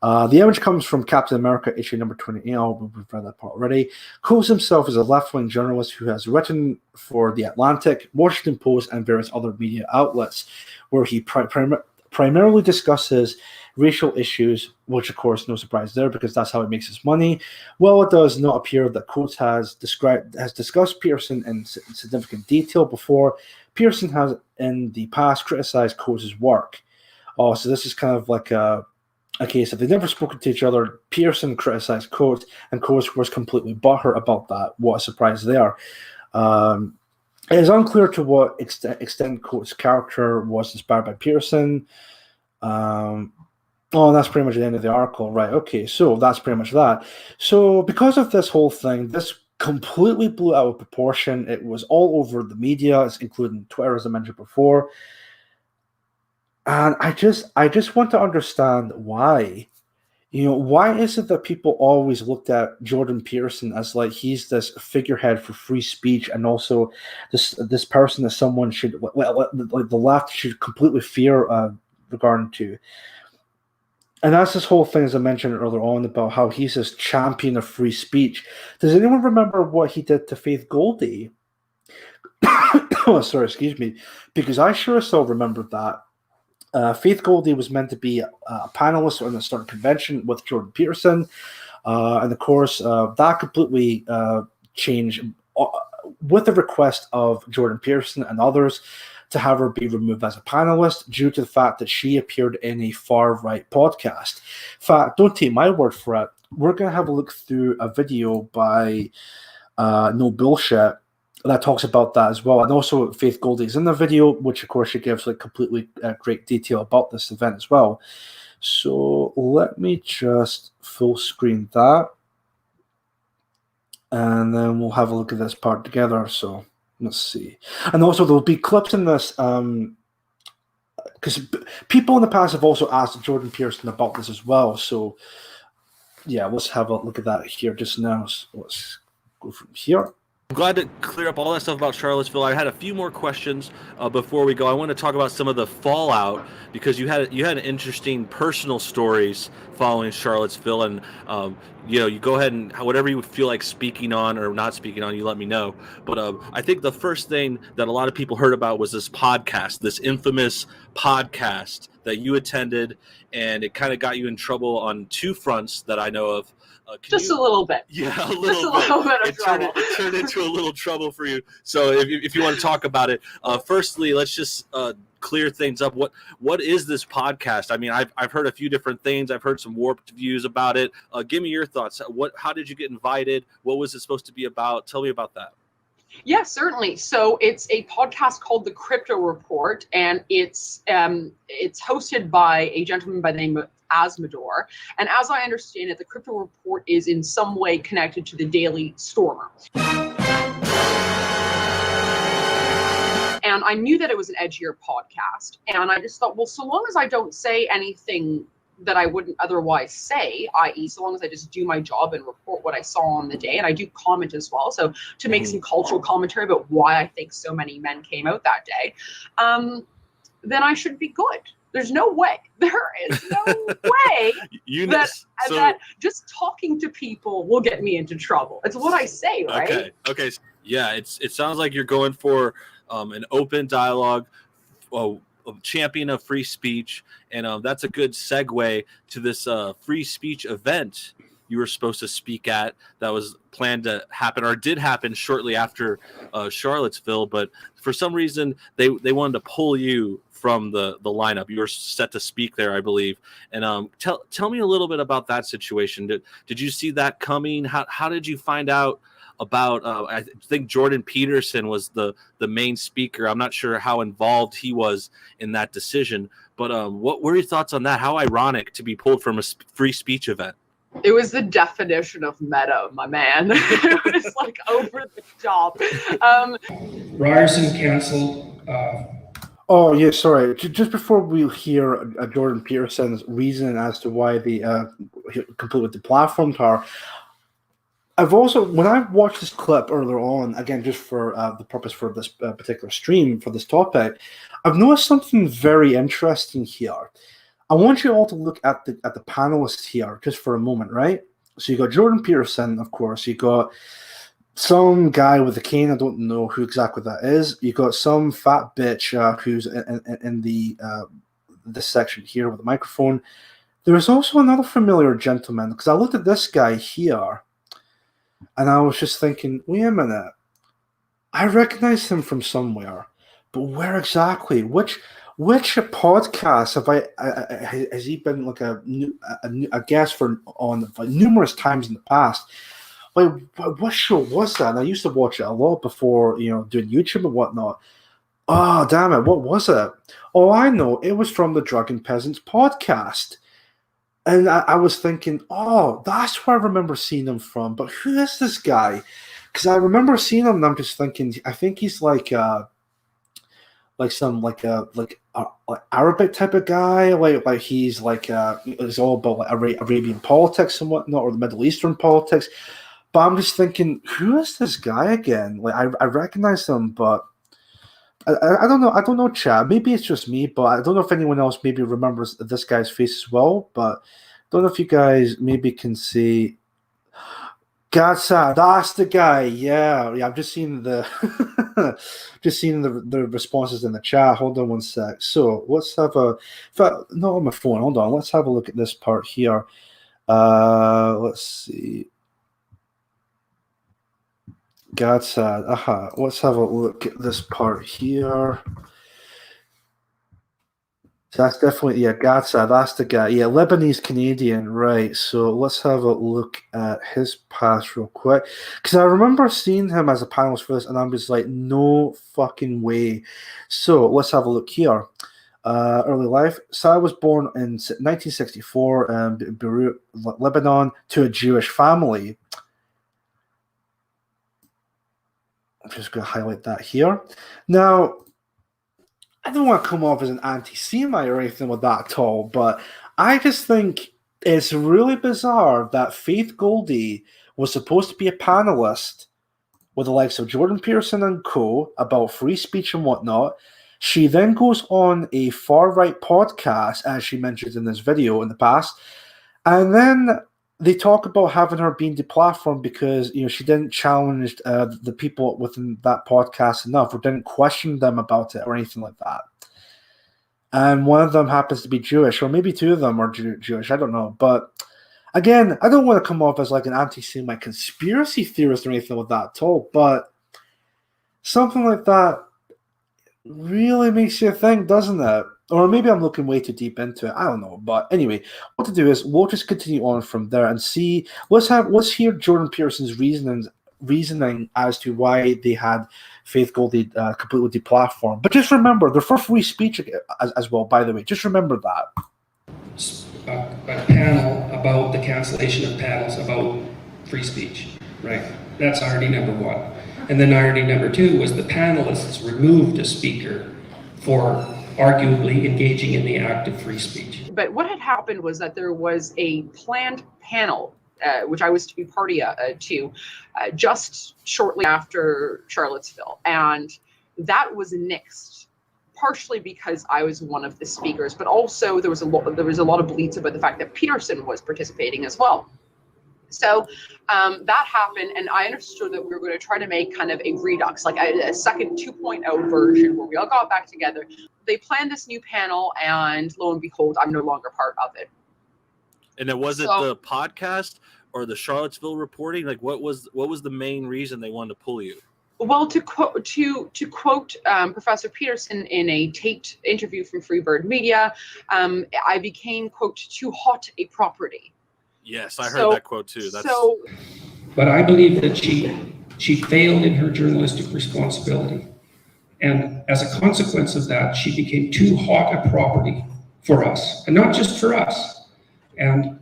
The image comes from Captain America, issue number 28. Oh, we've read that part already. Coates himself is a left-wing journalist who has written for The Atlantic, Washington Post, and various other media outlets, where he primarily discusses racial issues, which, of course, no surprise there, because that's how he makes his money. While it does not appear that Coates has discussed Peterson in significant detail before, Peterson has, in the past, criticized Coates' work. Oh, so this is kind of like a case if they've never spoken to each other. Peterson criticized Coates, and Coates was completely butthurt about that. What a surprise there. It is unclear to what extent Coates' character was inspired by Peterson. That's pretty much the end of the article. Right, okay, so that's pretty much that. So because of this whole thing, this completely blew out of proportion. It was all over the media, including Twitter, as I mentioned before. And I just want to understand why. Why is it that people always looked at Jordan Peterson as like he's this figurehead for free speech, and also this person that someone should, like the left should completely fear regarding to? And that's this whole thing, as I mentioned earlier on, about how he's this champion of free speech. Does anyone remember what he did to Faith Goldie? Oh, sorry, excuse me, because I sure still remember that. Faith Goldie was meant to be a panelist on the Stern Convention with Jordan Peterson, and of course that completely changed with the request of Jordan Peterson and others to have her be removed as a panelist due to the fact that she appeared in a far-right podcast. In fact, don't take my word for it. We're going to have a look through a video by No Bullshit that talks about that as well. And also Faith Goldie is in the video, which of course she gives like completely great detail about this event as well. So let me just full screen that, and then we'll have a look at this part together. So let's see. And also there'll be clips in this because people in the past have also asked Jordan Peterson about this as well. So yeah, let's have a look at that here just now. So let's go from here. I'm glad to clear up all that stuff about Charlottesville. I had a few more questions before we go. I want to talk about some of the fallout, because you had interesting personal stories following Charlottesville, and you go ahead and whatever you feel like speaking on or not speaking on, you let me know. But I think the first thing that a lot of people heard about was this podcast, this infamous podcast that you attended, and it kind of got you in trouble on two fronts that I know of. A little bit. Yeah, a little bit of trouble. It turned into a little trouble for you. So if you want to talk about it, firstly, let's just clear things up. What is this podcast? I mean, I've heard a few different things. I've heard some warped views about it. Give me your thoughts. How did you get invited? What was it supposed to be about? Tell me about that. Yeah, certainly. So it's a podcast called The Crypto Report, and it's hosted by a gentleman by the name of Asmodor. And as I understand it, The Crypto Report is in some way connected to the Daily Stormer. And I knew that it was an edgier podcast. And I just thought, well, so long as I don't say anything that I wouldn't otherwise say, i.e. so long as I just do my job and report what I saw on the day, and I do comment as well, so to make some cultural commentary about why I think so many men came out that day, then I should be good. There's no way. There is no way that just talking to people will get me into trouble. It's what I say, right? Okay. Yeah, it sounds like you're going for an open dialogue, a champion of free speech, and that's a good segue to this free speech event you were supposed to speak at that was planned to happen or did happen shortly after Charlottesville, but for some reason they wanted to pull you from the lineup. You were set to speak there, I believe. And tell me a little bit about that situation. Did you see that coming? How did you find out about I think Jordan Peterson was the main speaker. I'm not sure how involved he was in that decision, but what were your thoughts on that? How ironic to be pulled from a free speech event. It was the definition of meta, my man. It was like over the top. Ryerson canceled. Oh, yeah, sorry. Just before we hear Jordan Peterson's reason as to why they completely deplatformed her, I've also, when I watched this clip earlier on, again, just for the purpose for this particular stream, for this topic, I've noticed something very interesting here. I want you all to look at the panelists here just for a moment, right? So you got Jordan Peterson, of course. You got some guy with a cane. I don't know who exactly that is. You got some fat bitch who's in this section here with the microphone. There is also another familiar gentleman, because I looked at this guy here, and I was just thinking, wait a minute, I recognize him from somewhere, but where exactly? Which podcast has he been like a guest for on like numerous times in the past? Like, what show was that? And I used to watch it a lot before, doing YouTube and whatnot. Oh, damn it, what was it? Oh, I know, it was from the Drug and Peasants podcast. And I was thinking, oh, that's where I remember seeing him from. But who is this guy? Because I remember seeing him, and I'm just thinking, I think he's like some Arabic type of guy. Like he's like it's all about like Arabian politics and whatnot, or the Middle Eastern politics. But I'm just thinking, who is this guy again? Like I recognize him, but I don't know. I don't know, Chad. Maybe it's just me, but I don't know if anyone else maybe remembers this guy's face as well. But I don't know if you guys maybe can see. Gatsa, that's the guy. Yeah. I've just seen the the responses in the chat. Hold on one sec. So let's have not on my phone. Hold on. Let's have a look at this part here. Let's see. Gadsad. Let's have a look at this part here. So that's definitely, Gadsad, that's the guy. Yeah, Lebanese Canadian, right. So let's have a look at his past real quick. Because I remember seeing him as a panelist for this, and I was like, no fucking way. So let's have a look here. Early life. So I was born in 1964 in Beirut, Lebanon, to a Jewish family. I'm just going to highlight that here. Now, I don't want to come off as an anti-Semite or anything with that at all, but I just think it's really bizarre that Faith Goldie was supposed to be a panelist with the likes of Jordan Peterson and co. about free speech and whatnot. She then goes on a far-right podcast, as she mentioned in this video in the past, and then they talk about having her being deplatformed because she didn't challenge the people within that podcast enough, or didn't question them about it or anything like that. And one of them happens to be Jewish, or maybe two of them are Jewish. I don't know. But again, I don't want to come off as like an anti-Semite conspiracy theorist or anything like that at all. But something like that really makes you think, doesn't it? Or maybe I'm looking way too deep into it. I don't know. But anyway, what to do is we'll just continue on from there and see. Let's hear Jordan Peterson's reasoning as to why they had Faith Goldie completely deplatformed. But just remember, they're for free speech as well, by the way. Just remember that. A panel about the cancellation of panels about free speech, right? That's irony number one. And then irony number two was the panelists removed a speaker for arguably engaging in the act of free speech. But what had happened was that there was a planned panel, which I was to be party to, just shortly after Charlottesville. And that was nixed, partially because I was one of the speakers, but also there was a lot of bleats about the fact that Peterson was participating as well. So that happened, and I understood that we were going to try to make kind of a redux, like a second 2.0 version where we all got back together. They planned this new panel, and lo and behold, I'm no longer part of it. And it wasn't the podcast, or the Charlottesville reporting? Like, what was the main reason they wanted to pull you? Well, to quote Professor Peterson in a taped interview from Freebird Media, I became, quote, too hot a property. Yes, I heard that quote too. But I believe that she failed in her journalistic responsibility. And as a consequence of that, she became too hot a property for us, and not just for us. And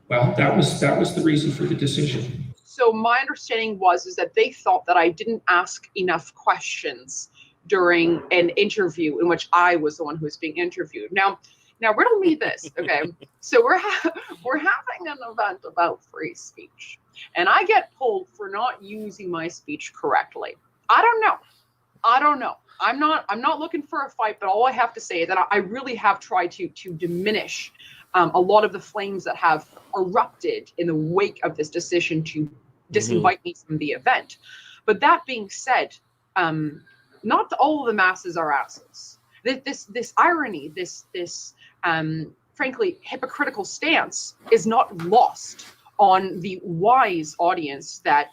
well, that was the reason for the decision. So my understanding is that they thought that I didn't ask enough questions during an interview in which I was the one who was being interviewed. Now riddle me this, okay? So we're having an event about free speech, and I get pulled for not using my speech correctly. I don't know. I'm not looking for a fight, but all I have to say is that I really have tried to diminish a lot of the flames that have erupted in the wake of this decision to disinvite me from the event. But that being said, not all of the masses are assholes. This irony, this frankly hypocritical stance is not lost on the wise audience that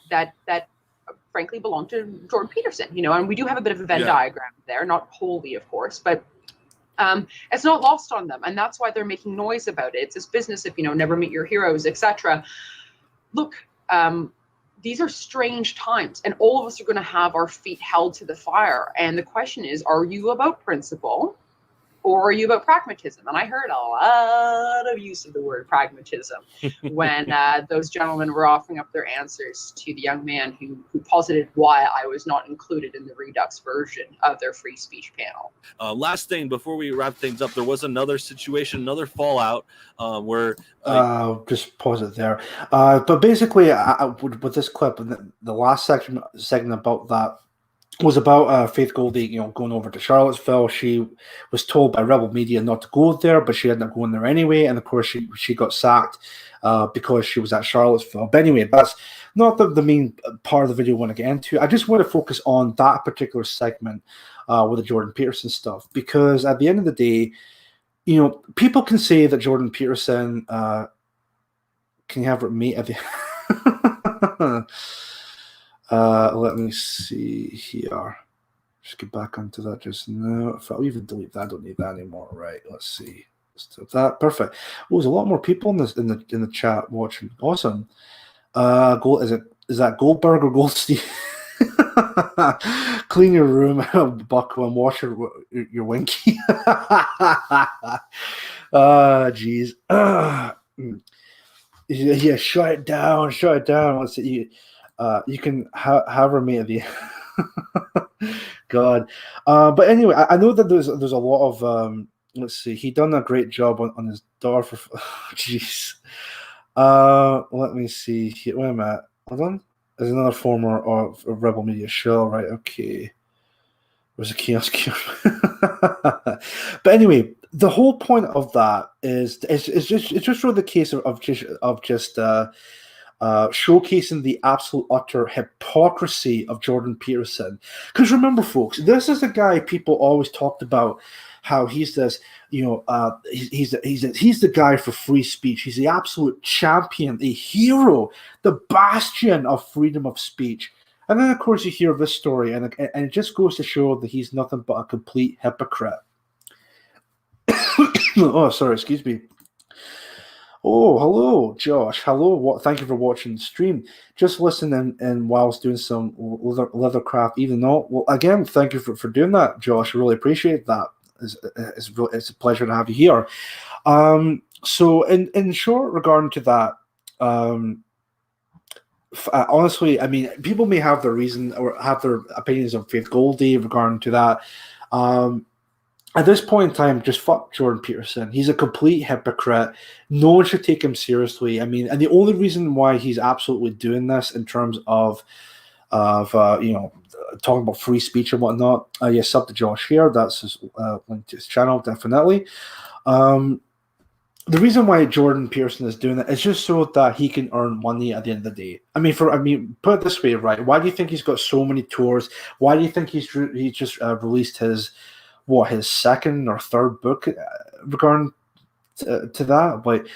frankly belong to Jordan Peterson, and we do have a bit of a Venn diagram there, not wholly, of course, but it's not lost on them, and that's why they're making noise about it. It's this business of never meet your heroes, etc. Look, these are strange times, and all of us are going to have our feet held to the fire. And the question is, are you about principle, or are you about pragmatism? And I heard a lot of use of the word pragmatism when those gentlemen were offering up their answers to the young man who posited why I was not included in the Redux version of their free speech panel. Last thing before we wrap things up, there was another situation, another fallout where... just pause it there. But basically, with this clip, the last segment about that was about Faith Goldie, going over to Charlottesville. She was told by Rebel Media not to go there, but she ended up going there anyway. And of course, she got sacked because she was at Charlottesville. But anyway, that's not the main part of the video I want to get into. I just want to focus on that particular segment with the Jordan Peterson stuff, because at the end of the day, people can say that Jordan Peterson can you have it mate at the let me see here. Just get back onto that just now. If I'll even delete that, I don't need that anymore. Right. Let's see. Let's do that. Perfect. Oh, there's a lot more people in the chat watching. Awesome. Is that Goldberg or Goldstein? Clean your room, buckle, and wash your winky. Jeez. Yeah, shut it down. Let's see. You can have her mate at the God. But anyway, I know that there's a lot of let's see. He done a great job on his daughter. Jeez. Let me see here. Wait a minute. Hold on. There's another former of Rebel Media show, right? Okay. There's a kiosk here. But anyway, the whole point of that is just really the case of just showcasing the absolute utter hypocrisy of Jordan Peterson. Because remember, folks, this is a guy people always talked about, how he's this, he's the guy for free speech. He's the absolute champion, a hero, the bastion of freedom of speech. And then, of course, you hear this story, and it just goes to show that he's nothing but a complete hypocrite. Oh, sorry, excuse me. Oh, hello, Josh. Hello. Thank you for watching the stream. Just listening and whilst doing some leathercraft, even though, well, again, thank you for doing that, Josh. I really appreciate that. It's a pleasure to have you here. So, in short, regarding to that, honestly, I mean, people may have their reason or have their opinions on Faith Goldie regarding to that. At this point in time, just fuck Jordan Peterson. He's a complete hypocrite. No one should take him seriously. I mean, and the only reason why he's absolutely doing this in terms of talking about free speech and whatnot. Yes, sub to Josh here. That's his link to his channel, definitely. The reason why Jordan Peterson is doing it is just so that he can earn money at the end of the day. I mean, put it this way, right? Why do you think he's got so many tours? Why do you think he's just released his second or third book regarding to that? But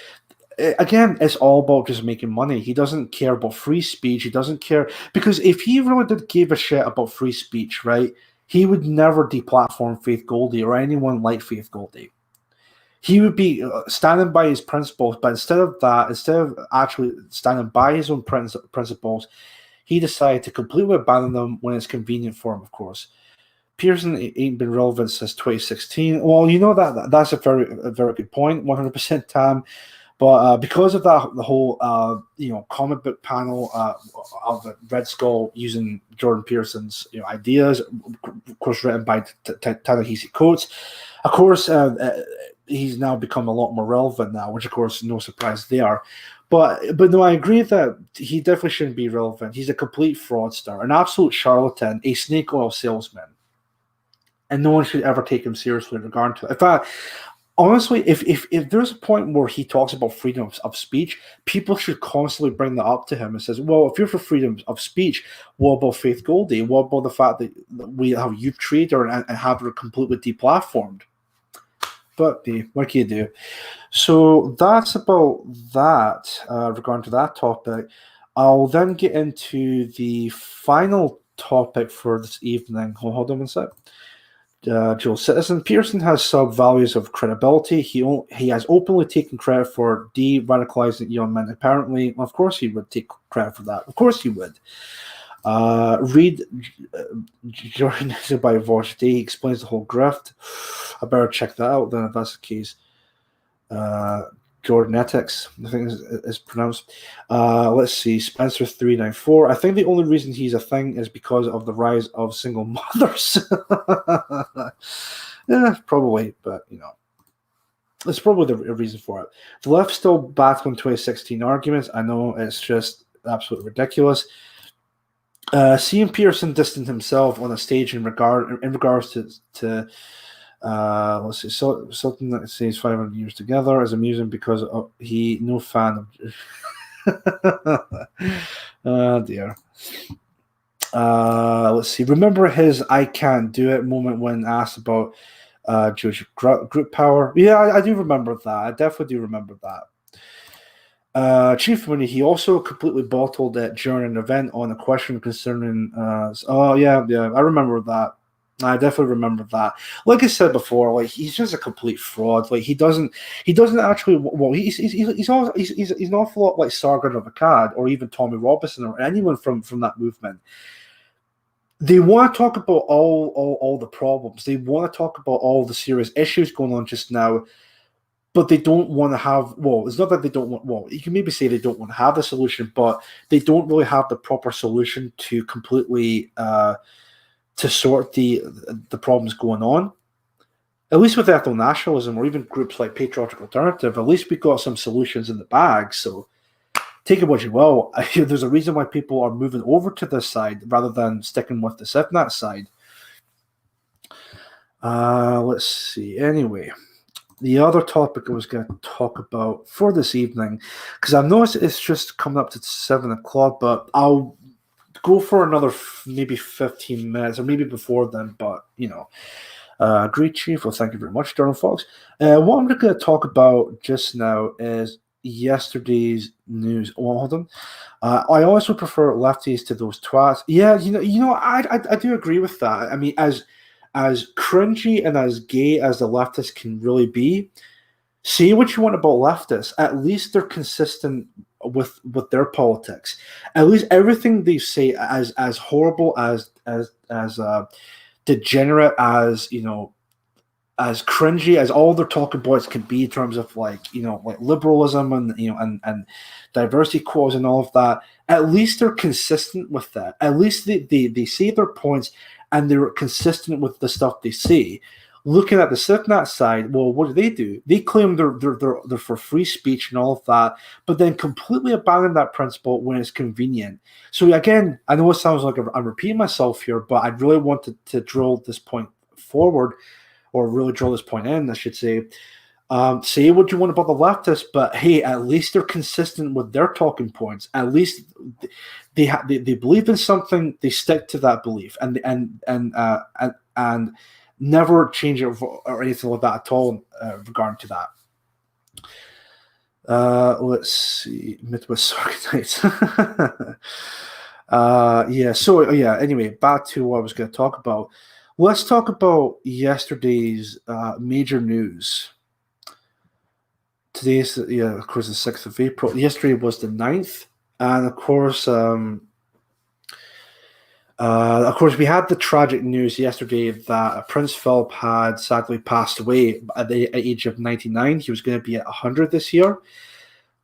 again, it's all about just making money. He doesn't care about free speech. He doesn't care, because if he really did give a shit about free speech, right, he would never deplatform Faith Goldie or anyone like Faith Goldie. He would be standing by his principles, but instead of actually standing by his own principles, he decided to completely abandon them when it's convenient for him, of course. Peterson ain't been relevant since 2016. Well, that's a very good point, 100%, Tam. But because of that, the whole comic book panel of the Red Skull using Jordan Peterson's ideas, of course, written by Ta-Nehisi Coates, of course, he's now become a lot more relevant now, which of course, no surprise there. But no, I agree that he definitely shouldn't be relevant. He's a complete fraudster, an absolute charlatan, a snake oil salesman, and no one should ever take him seriously in regard to it. In fact, honestly, if there's a point where he talks about freedom of speech, people should constantly bring that up to him and says, well, if you're for freedom of speech, what about Faith Goldie? What about the fact that we have you've treated her and have her completely deplatformed? But what can you do? So that's about that regarding to that topic. I'll then get into the final topic for this evening. Hold on one sec. Joel Citizen. Peterson has sub-values of credibility. He has openly taken credit for de-radicalizing young men. Apparently, of course he would take credit for that. Of course he would. Read Jordan by Voice Day. He explains the whole grift. I better check that out then if that's the case. Jordanetics, I think is pronounced. Let's see, Spencer 394. I think the only reason he's a thing is because of the rise of single mothers. Yeah, probably, but it's probably the reason for it. The left still battling 2016 arguments. I know it's just absolutely ridiculous. Seeing Peterson distant himself on a stage in regards to let's see, something that says 500 years together is amusing because he no fan of. Oh dear. Let's see. Remember his "I can't do it" moment when asked about Jewish group power? Yeah, I do remember that. I definitely do remember that. Chief Moody, he also completely bottled it during an event on a question concerning. Yeah, I remember that. I definitely remember that. Like I said before, like he's just a complete fraud. Like he doesn't actually. Well, he's an awful lot like Sargon of Akkad or even Tommy Robinson or anyone from that movement. They want to talk about all the problems. They want to talk about all the serious issues going on just now. But they don't want to have, it's not that they don't want, you can maybe say they don't want to have the solution, but they don't really have the proper solution to completely, to sort the problems going on. At least with ethno-nationalism or even groups like Patriotic Alternative, at least we got some solutions in the bag. So take it what you will. There's a reason why people are moving over to this side rather than sticking with the SIFNAT side. Let's see. Anyway. The other topic I was going to talk about for this evening, because I've noticed it's just coming up to 7 o'clock, but I'll go for another maybe 15 minutes or maybe before then, but, great, Chief. Well, thank you very much, Darren Fox. What I'm going to talk about just now is yesterday's news. Well, hold on. I also prefer lefties to those twats. Yeah, I do agree with that. I mean, as cringy and as gay as the leftists can really be, say what you want about leftists, at least they're consistent with their politics. At least everything they say, as horrible as degenerate as as cringy as all their talking points can be in terms of like liberalism and diversity quotas and all of that, at least they're consistent with that. At least they say their points and they're consistent with the stuff they say. Looking at the SIFNAT side, well, what do? They claim they're for free speech and all of that, but then completely abandon that principle when it's convenient. So again, I know it sounds like I'm repeating myself here, but I really wanted to drill this point forward, or really drill this point in, I should say. Say what you want about the leftists, but hey, at least they're consistent with their talking points. At least they believe in something, they stick to that belief, and never change it or anything like that at all regarding to Let's see, Midwest Organites. Anyway, back to what I was going to talk about. Let's talk about yesterday's major news. Today's, of course, the 6th of April. Yesterday was the 9th. And of course, we had the tragic news yesterday that Prince Philip had sadly passed away at the age of 99. He was going to be at 100 this year.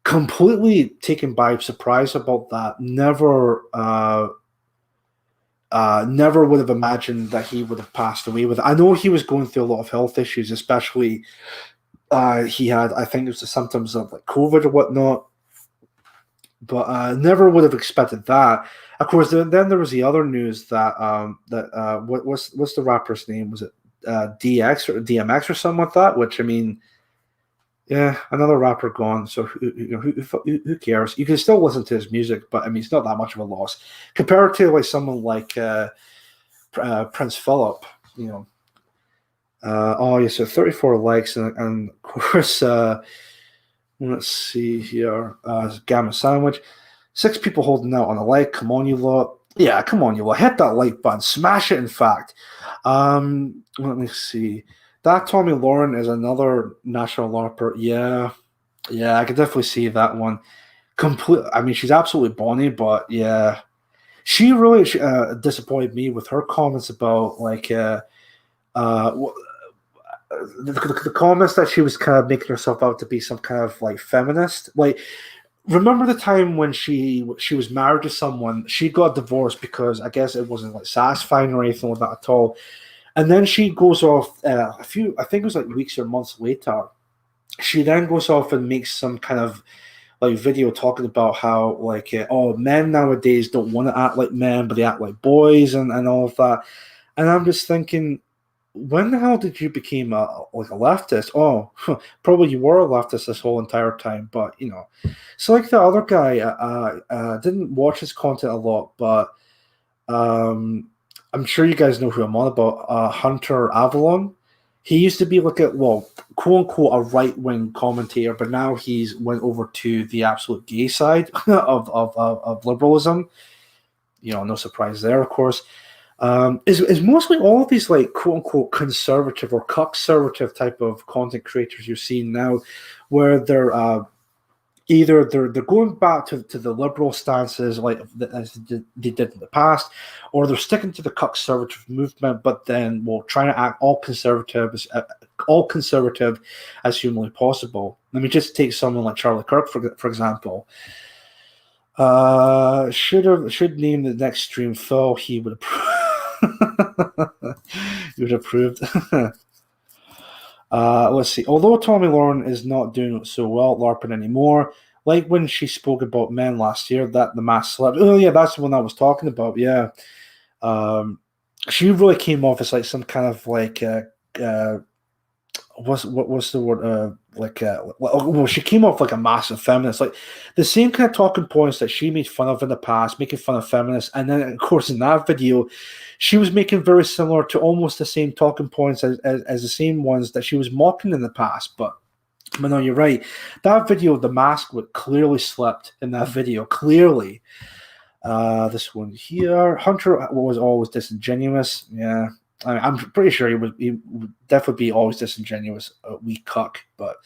Completely taken by surprise about that. Never would have imagined that he would have passed away with it. I know he was going through a lot of health issues, especially he had, I think it was the symptoms of like COVID or whatnot. But never would have expected that. Of course, then there was the other news that what's the rapper's name? Was it DX or DMX or something like that? Which, I mean, yeah, another rapper gone. So who cares? You can still listen to his music, but I mean, it's not that much of a loss compared to like someone like Prince Philip. You know, so 34 likes and of course. Let's see here. Gamma Sandwich. 6 people holding out on a like. Come on, you lot. Yeah, come on, you lot. Hit that like button. Smash it, in fact. Let me see. That Tommy Lauren is another national LARPer. Yeah, I could definitely see that one. I mean, she's absolutely bonny, but yeah. She really disappointed me with her comments about, like, the comments that she was kind of making herself out to be some kind of like feminist. Like, remember the time when she was married to someone, she got divorced because I guess it wasn't like satisfying or anything like that at all. And then she goes off I think it was like weeks or months later. She then goes off and makes some kind of like video talking about how like men nowadays don't want to act like men, but they act like boys and all of that. And I'm just thinking, when the hell did you become a leftist? Oh, probably you were a leftist this whole entire time, but you know. So like the other guy, didn't watch his content a lot, but I'm sure you guys know who I'm on about. Hunter Avalon. He used to be like quote unquote, a right wing commentator, but now he's went over to the absolute gay side of liberalism. You know, no surprise there, of course. Is mostly all of these like quote unquote conservative or conservative type of content creators you're seeing now, where they're either they're going back to the liberal stances like as they did in the past, or they're sticking to the conservative movement, but then trying to act all conservative as humanly possible. Let me just take someone like Charlie Kirk for example. Should name the next stream Phil. He would approve. He would have approved. Let's see. Although Tommy Lauren is not doing so well at LARPing anymore, like when she spoke about men last year, that the mass celeb. Oh yeah, that's the one I was talking about. Yeah, she really came off as like some kind of like what's the word? Well, she came off like a massive feminist, like the same kind of talking points that she made fun of in the past, making fun of feminists, and then of course in that video, she was making very similar to almost the same talking points as the same ones that she was mocking in the past. But no, you're right. That video, the mask would clearly slipped in that video. Clearly, this one here, Hunter was always disingenuous. Yeah. I'm pretty sure he would definitely be always disingenuous, weak cuck, but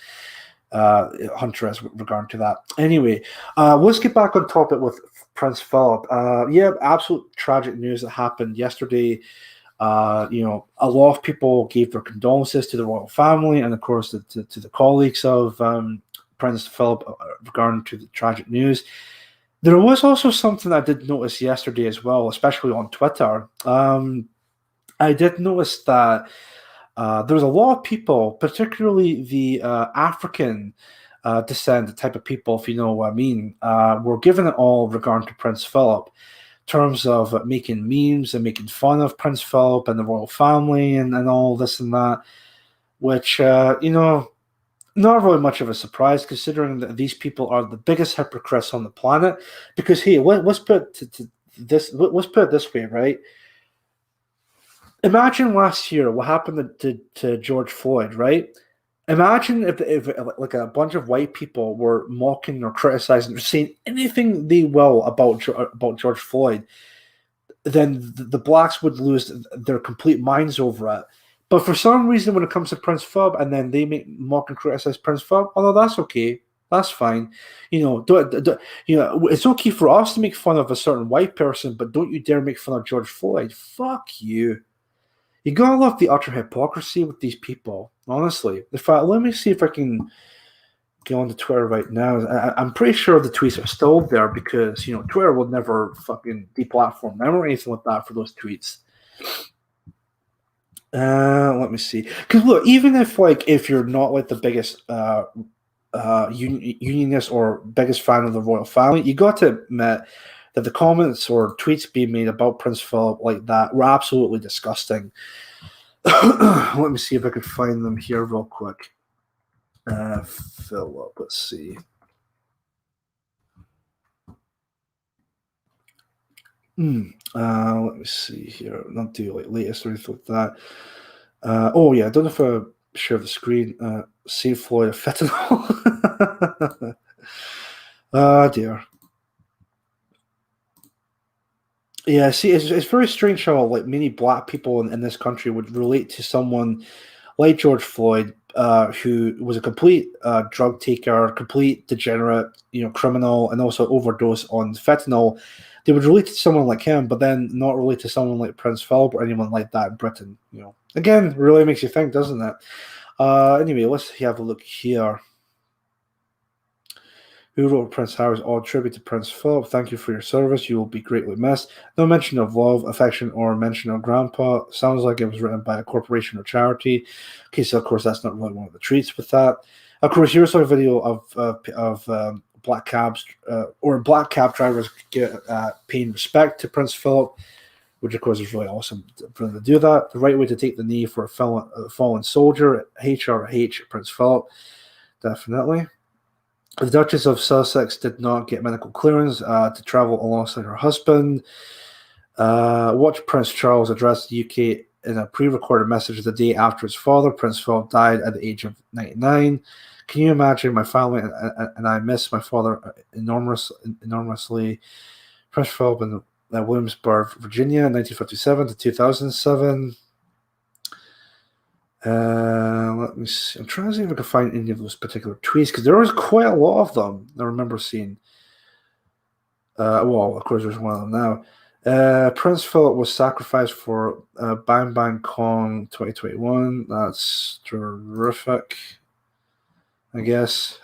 Hunter as regard to that. Anyway, let's get back on topic with Prince Philip. Absolute tragic news that happened yesterday. A lot of people gave their condolences to the royal family and, of course, to the colleagues of Prince Philip regarding to the tragic news. There was also something I did notice yesterday as well, especially on Twitter. I did notice that there's a lot of people, particularly the African descent type of people, if you know what I mean, were giving it all regarding to Prince Philip, in terms of making memes and making fun of Prince Philip and the royal family and all this and that, which, not really much of a surprise considering that these people are the biggest hypocrites on the planet. Because, hey, let's put it this way, right? Imagine last year what happened to George Floyd, right? Imagine if like a bunch of white people were mocking or criticizing or saying anything they will about George Floyd, then the blacks would lose their complete minds over it. But for some reason, when it comes to Prince Philip, and then they make mock and criticize Prince Philip, although that's okay, that's fine. It's okay for us to make fun of a certain white person, but don't you dare make fun of George Floyd. Fuck you. You gotta love the utter hypocrisy with these people, honestly. In fact, let me see if I can go onto Twitter right now. I'm pretty sure the tweets are still there because, Twitter will never fucking deplatform them or anything like that for those tweets. Let me see. Because look, even if you're not like the biggest unionist or biggest fan of the royal family, you got to admit that the comments or tweets being made about Prince Philip like that were absolutely disgusting. Let me see if I can find them here real quick. Philip, let's see. Let me see here. Not do like latest or anything like that. Oh yeah, I don't know if I share the screen. Save Floyd of fentanyl. Oh dear. Yeah, see, it's very strange how like many black people in this country would relate to someone like George Floyd, who was a complete drug taker, complete degenerate, criminal, and also overdose on fentanyl. They would relate to someone like him, but then not relate to someone like Prince Philip or anyone like that in Britain. Again, really makes you think, doesn't it? Anyway, let's have a look here. Who wrote Prince Harry's odd tribute to Prince Philip? Thank you for your service. You will be greatly missed. No mention of love, affection, or mention of grandpa. Sounds like it was written by a corporation or charity. Okay, so of course that's not really one of the treats with that. Of course, here's a video of black cabs or black cab drivers paying respect to Prince Philip, which of course is really awesome for them to do that. The right way to take the knee for a fallen soldier, HRH Prince Philip, definitely. The Duchess of Sussex did not get medical clearance to travel alongside her husband. Watch Prince Charles address the UK in a pre-recorded message the day after his father, Prince Philip, died at the age of 99. Can you imagine? My family and I miss my father enormously. Prince Philip in Williamsburg, Virginia, 1957 to 2007. Let me see. I'm trying to see if I can find any of those particular tweets because there was quite a lot of them I remember seeing. Well, of course, there's one of them now. Prince Philip was sacrificed for Bang Bang Kong 2021. That's terrific, I guess.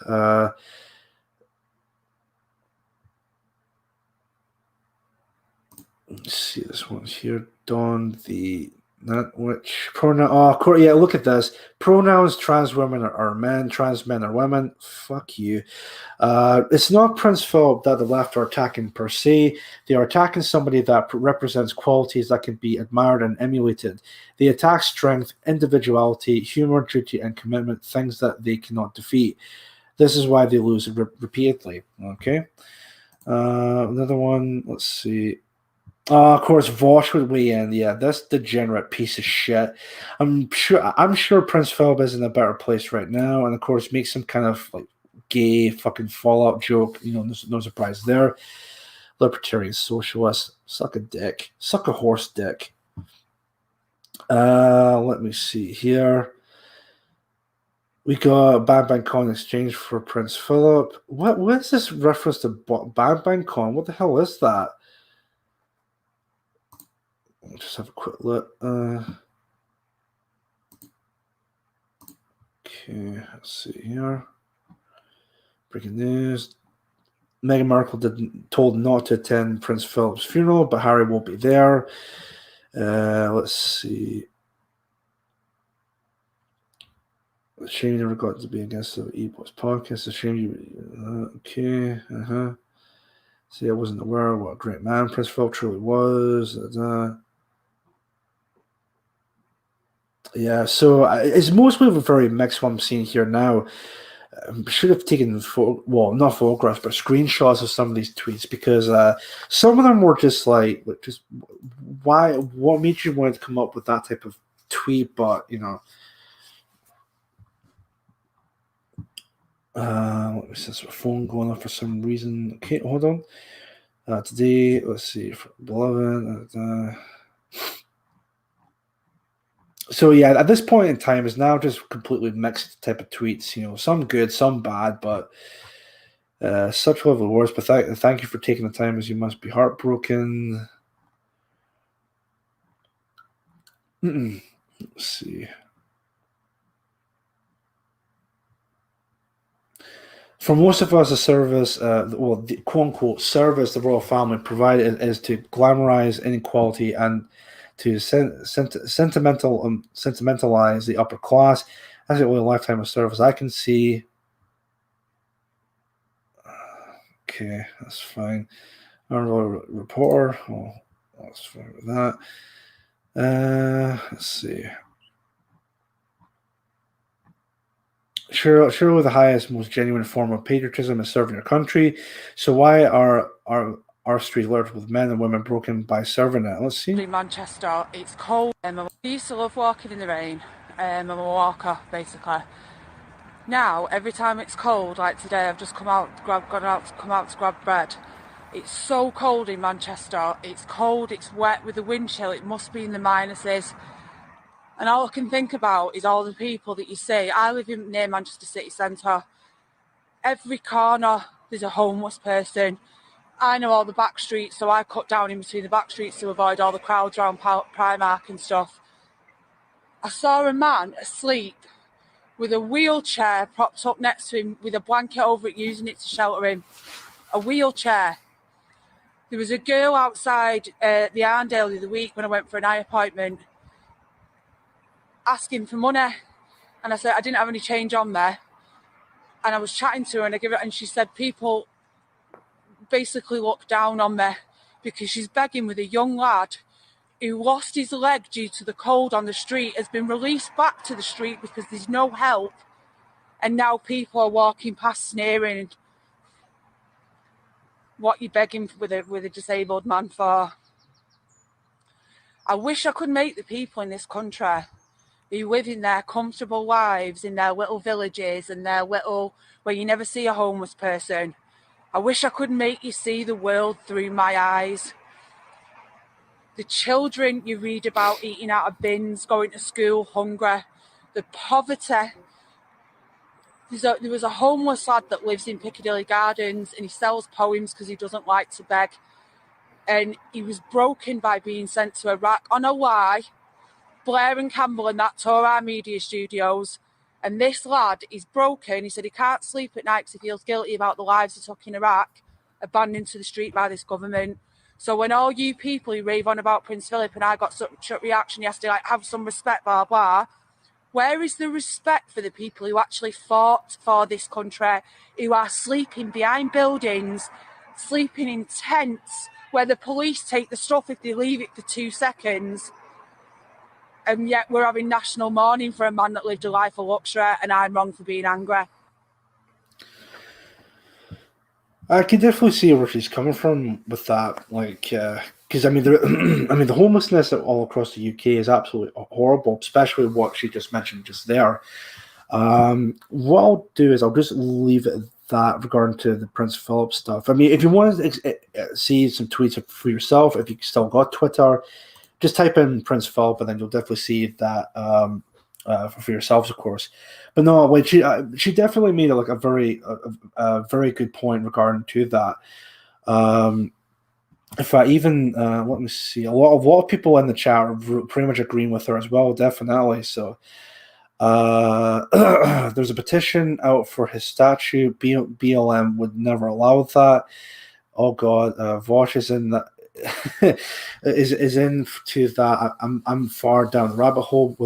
Let's see this one here. Don the. Not which pronoun. Oh, yeah, look at this. Pronouns, trans women are men, trans men are women. Fuck you. It's not Prince Philip that the left are attacking per se. They are attacking somebody that represents qualities that can be admired and emulated. They attack strength, individuality, humor, duty, and commitment, things that they cannot defeat. This is why they lose repeatedly. Okay. Another one. Let's see. Of course, Vosh would weigh in. Yeah, this degenerate piece of shit. I'm sure Prince Philip is in a better place right now, and of course, make some kind of like gay fucking fallout joke. No surprise there. Libertarian socialist, suck a dick, suck a horse dick. Let me see here. We got Bang Bang Con exchange for Prince Philip. What is this reference to Bang Bang Con? What the hell is that? I'll just have a quick look. Okay, let's see here. Breaking news. Meghan Markle told not to attend Prince Philip's funeral, but Harry won't be there. Let's see. A shame you never got to be a guest of E-Boys podcast. A shame you. Okay. See, I wasn't aware what a great man Prince Philip truly was. Yeah, so it's mostly very mixed what I'm seeing here now. I should have taken, not photographs, but screenshots of some of these tweets because some of them were just like why? What made you want to come up with that type of tweet? But Let me see, there's a phone going off for some reason. Okay, hold on. Today, let's see, for beloved. So yeah, at this point in time, it's now just completely mixed type of tweets. You know, some good, some bad, but such level wars. But thank you for taking the time, as you must be heartbroken. Let's see. For most of us, the service, the quote-unquote service the royal family provided is to glamorize inequality and to sentimentalize the upper class. That's the only lifetime of service I can see. Okay, that's fine. Honorable reporter. Oh, that's fine with that. Let's see. Surely the highest, most genuine form of patriotism is serving your country. So why are our streets littered with men and women broken by serving it? Let's see. In Manchester, it's cold. I used to love walking in the rain. I'm a walker, basically. Now, every time it's cold, like today, I've just come out to grab bread. It's so cold in Manchester. It's cold, it's wet with the wind chill. It must be in the minuses. And all I can think about is all the people that you see. I live near Manchester city centre. Every corner, there's a homeless person. I know all the back streets, so I cut down in between the back streets to avoid all the crowds around Primark and stuff. I saw a man asleep with a wheelchair propped up next to him with a blanket over it, using it to shelter him. A wheelchair. There was a girl outside the Arndale the other week when I went for an eye appointment asking for money. And I said, I didn't have any change on there. And I was chatting to her and she said, people basically look down on me because she's begging with a young lad who lost his leg due to the cold on the street, has been released back to the street because there's no help. And now people are walking past sneering. What you begging with a disabled man for? I wish I could make the people in this country who live in their comfortable lives, in their little villages and their little, where you never see a homeless person. I wish I could make you see the world through my eyes. The children you read about eating out of bins, going to school hungry, the poverty. There was a homeless lad that lives in Piccadilly Gardens and he sells poems because he doesn't like to beg. And he was broken by being sent to Iraq on a lie. Blair and Campbell and that tore our media studios. And this lad is broken. He said he can't sleep at night because he feels guilty about the lives he took in Iraq, abandoned to the street by this government. So when all you people who rave on about Prince Philip and I got such a reaction yesterday, like, have some respect, blah, blah, where is the respect for the people who actually fought for this country, who are sleeping behind buildings, sleeping in tents, where the police take the stuff if they leave it for 2 seconds? And yet we're having national mourning for a man that lived a life of luxury, and I'm wrong for being angry. I can definitely see where she's coming from with that, like, because I mean, the homelessness all across the UK is absolutely horrible, especially what she just mentioned just there. What I'll do is I'll just leave it at that regarding to the Prince Philip stuff. I mean, if you want to see some tweets for yourself, if you still got Twitter, just type in Prince Philip, and then you'll definitely see that for yourselves, of course. But no, wait, she definitely made like a very good point regarding to that. In fact, even let me see, a lot of people in the chat are pretty much agreeing with her as well, definitely. So there's a petition out for his statue. BLM would never allow that. Oh God, Vosh is in that. is into that. I'm far down the rabbit hole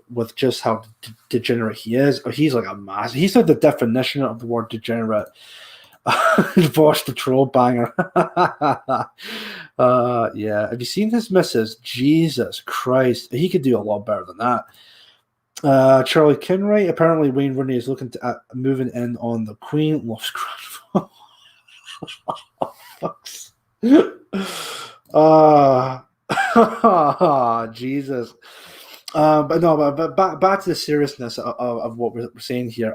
with just how degenerate he is. He's like a mass. He's like the definition of the word degenerate. Vosh the troll banger. Yeah. Have you seen his missus? Jesus Christ, he could do a lot better than that. Charlie Kinray. Apparently, Wayne Rooney is looking at moving in on the Queen. Loves fucks. Jesus. But back to the seriousness of what we're saying here.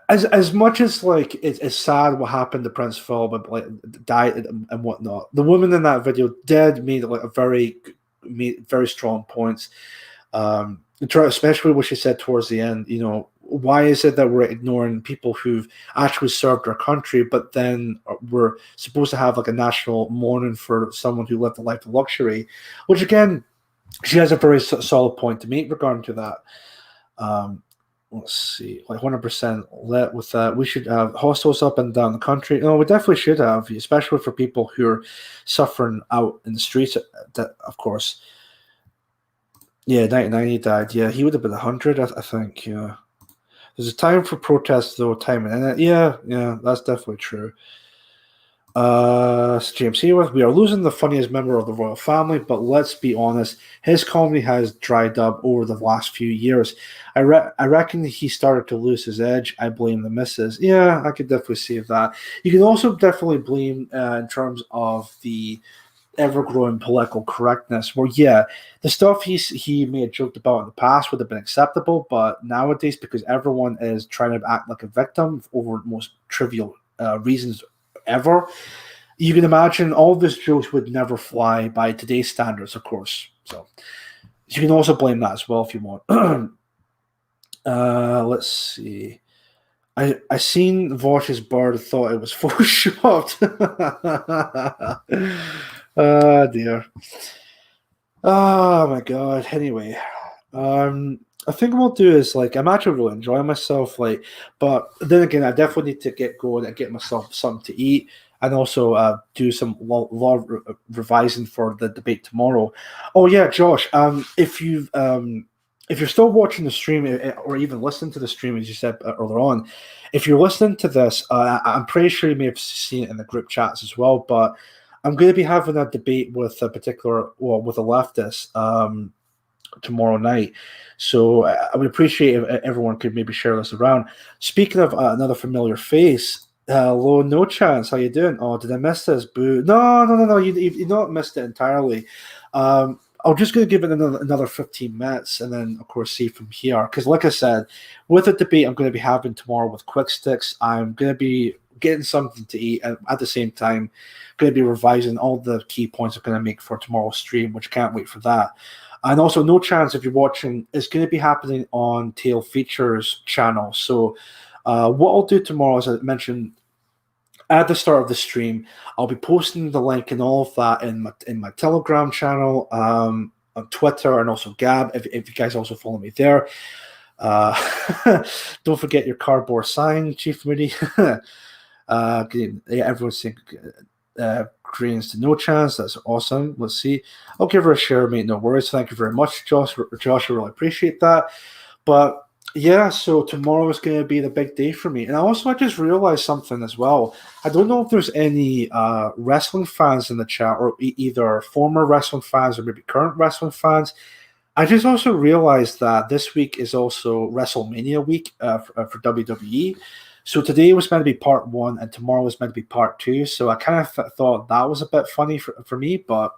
as much as like it's sad what happened to Prince Philip, but like died and whatnot, the woman in that video did made like very strong points. Especially what she said towards the end. You know, why is it that we're ignoring people who've actually served our country, but then we're supposed to have like a national mourning for someone who lived a life of luxury? Which again, she has a very solid point to make regarding to that. Let's see, like 100% lit with that. We should have hostels up and down the country. No, we definitely should have, especially for people who are suffering out in the streets. That, of course. Yeah, 99 he died. Yeah, he would have been 100, I think. Yeah. There's a time for protest, though, time. And yeah, that's definitely true. James Hayworth, we are losing the funniest member of the royal family, but let's be honest, his comedy has dried up over the last few years. I reckon he started to lose his edge. I blame the missus. Yeah, I could definitely see that. You can also definitely blame in terms of the ever-growing political correctness, where the stuff he may have joked about in the past would have been acceptable, but nowadays, because everyone is trying to act like a victim over the most trivial reasons ever, you can imagine all these jokes would never fly by today's standards, of course. So you can also blame that as well if you want. Let's see. I seen Vosh's bird, thought it was photoshopped. Oh dear. Oh my god. Anyway, I think what I'll do is like I'm actually really enjoying myself, like, but then again, I definitely need to get going and get myself something to eat, and also do some revising for the debate tomorrow. Oh yeah, Josh. If you're still watching the stream or even listening to the stream, as you said earlier on, if you're listening to this, I'm pretty sure you may have seen it in the group chats as well. But I'm going to be having a debate with a leftist tomorrow night. So I would appreciate if everyone could maybe share this around. Speaking of another familiar face, hello, No Chance. How you doing? Oh, did I miss this? Boo. No. You not missed it entirely. I'm just going to give it another 15 minutes and then, of course, see from here. Because like I said, with the debate I'm going to be having tomorrow with Quick Sticks, I'm going to be getting something to eat, and at the same time, going to be revising all the key points I'm going to make for tomorrow's stream, which can't wait for that. And also, No Chance, if you're watching, is going to be happening on Tail Features channel. So what I'll do tomorrow, as I mentioned at the start of the stream, I'll be posting the link and all of that in my Telegram channel, on Twitter, and also Gab, if you guys also follow me there. Don't forget your cardboard sign, Chief Moody. Everyone's saying Koreans to No Chance. That's awesome. Let's see. I'll give her a share, mate. No worries. Thank you very much, Josh. I really appreciate that. But yeah, so tomorrow is going to be the big day for me. And I just realized something as well. I don't know if there's any wrestling fans in the chat, or either former wrestling fans or maybe current wrestling fans. I just also realized that this week is also WrestleMania week for WWE. So today was meant to be part 1 and tomorrow was meant to be part 2. So I kind of thought that was a bit funny for me, but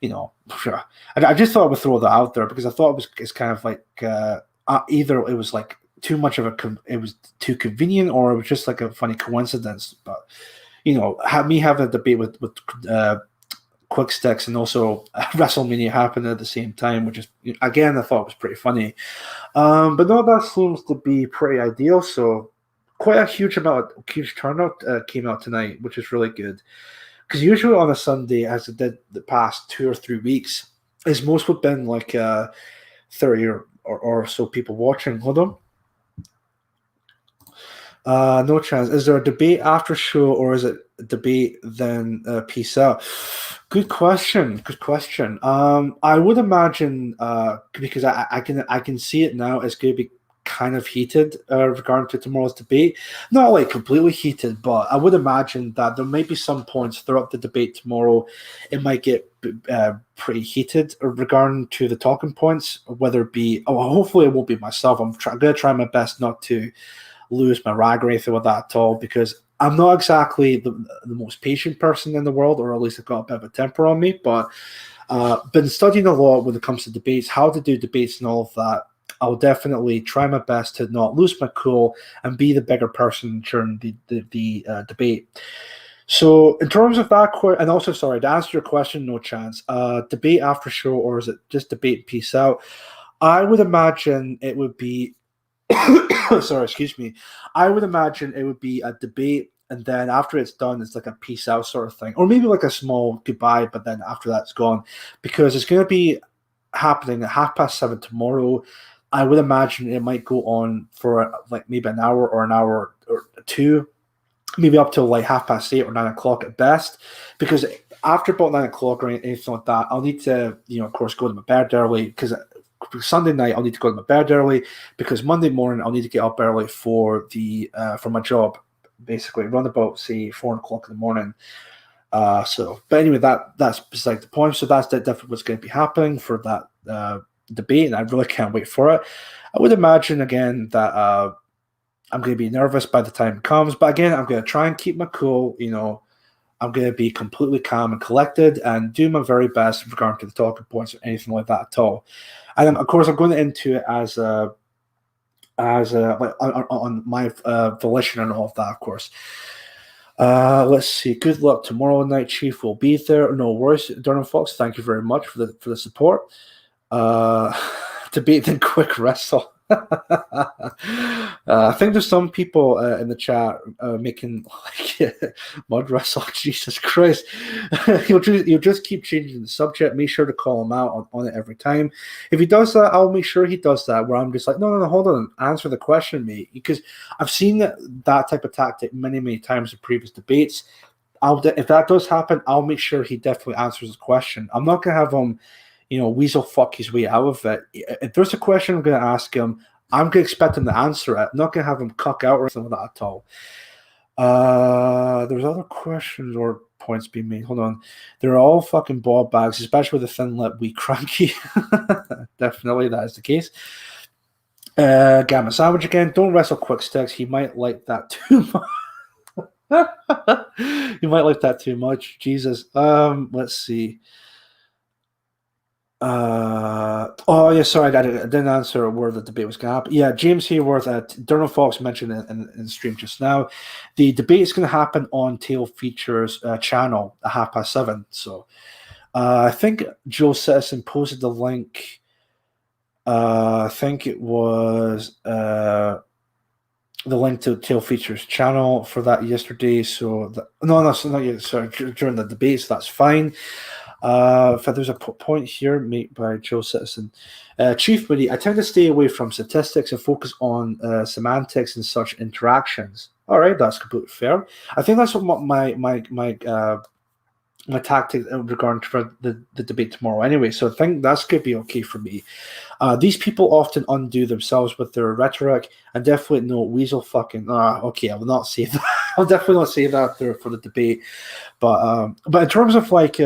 I just thought I would throw that out there because I thought it's kind of like either it was like too much of it was too convenient, or it was just like a funny coincidence. But me having a debate with Quick Sticks and also WrestleMania happened at the same time, which is, again, I thought was pretty funny. But no, that seems to be pretty ideal. So quite a huge turnout came out tonight, which is really good. Because usually on a Sunday, as it did the past 2 or 3 weeks, is most have been like 30 or so people watching. Hold on. No Chance. Is there a debate after show, or is it a debate then peace out? Good question. I would imagine because I can see it now, it's going to be kind of heated regarding to tomorrow's debate. Not like completely heated, but I would imagine that there may be some points throughout the debate tomorrow. It might get pretty heated regarding to the talking points, whether it be, hopefully it won't be myself. I'm going to try my best not to lose my rag or anything with that at all, because I'm not exactly the most patient person in the world, or at least I've got a bit of a temper on me, but been studying a lot when it comes to debates, how to do debates and all of that. I'll definitely try my best to not lose my cool and be the bigger person during the debate. So in terms of that, and also, sorry, to answer your question, no chance. Debate after show, or is it just debate peace out? I would imagine it would be, sorry, excuse me. I would imagine it would be a debate, and then after it's done, it's like a peace out sort of thing, or maybe like a small goodbye, but then after that's gone, because it's going to be happening at 7:30 tomorrow. I would imagine it might go on for like maybe an hour or an hour or two, maybe up till like 8:30 or 9 o'clock at best, because after about 9 o'clock or anything like that, I'll need to, of course, go to my bed early, because Sunday night I'll need to go to my bed early, because Monday morning I'll need to get up early for my job, basically around about, say, 4 o'clock in the morning. But anyway, that's beside the point. So that's definitely what's going to be happening for that debate, and I really can't wait for it. I would imagine again that I'm going to be nervous by the time it comes, but again, I'm going to try and keep my cool. I'm going to be completely calm and collected and do my very best with regard to the talking points or anything like that at all. And then, of course, I'm going into it as like on my volition and all of that, of course. Let's see. Good luck tomorrow night, Chief. Will be there. No worries, Durham Fox. Thank you very much for the support. Debate then quick wrestle. I think there's some people in the chat making like mud wrestle. Jesus Christ. He'll just keep changing the subject. Make sure to call him out on it every time. If he does that, I'll make sure he does that, where I'm just like, no, hold on, answer the question, mate. Because I've seen that type of tactic many times in previous debates. If that does happen, I'll make sure he definitely answers the question. I'm not going to have him weasel fuck his way out of it. If there's a question I'm going to ask him, I'm going to expect him to answer it. I'm not going to have him cuck out or something like that at all. There's other questions or points being made. Hold on. They're all fucking ball bags, especially with the thin lip wee cranky. Definitely, that is the case. Gamma Sandwich again. Don't wrestle quick sticks. He might like that too much. He might like that too much. Jesus. Let's see. Oh yeah, sorry, I didn't answer where the debate was going to happen. Yeah, James Hayworth, Durham Fox mentioned in the stream just now. The debate is going to happen on Tail Features channel at 7:30. So I think Joe Citizen posted the link. I think it was the link to Tail Features channel for that yesterday. So no, not yet. Sorry, during the debate, so that's fine. There's a point here made by Joe Citizen. Chief Moody, I tend to stay away from statistics and focus on semantics and such interactions. All right, that's completely fair. I think that's what my tactic regarding for the debate tomorrow anyway. So I think that's going to be okay for me. These people often undo themselves with their rhetoric, and definitely no weasel fucking. Okay, I will not say that. I'll definitely not say that there for the debate. But in terms of like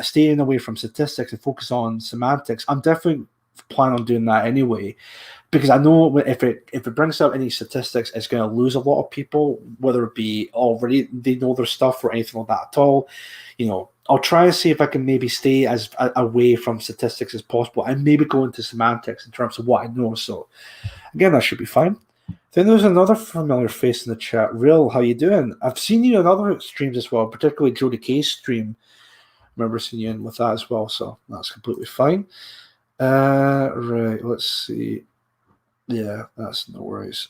staying away from statistics and focus on semantics, I'm definitely planning on doing that anyway, because I know if it brings up any statistics, it's going to lose a lot of people, whether it be already they know their stuff or anything like that at all. I'll try and see if I can maybe stay as away from statistics as possible and maybe go into semantics in terms of what I know. So again, that should be fine. Then there's another familiar face in the chat. Real, how you doing? I've seen you in other streams as well, particularly Jody K's stream. Remember seeing you in with that as well, so that's completely fine. Right, let's see. Yeah, that's no worries.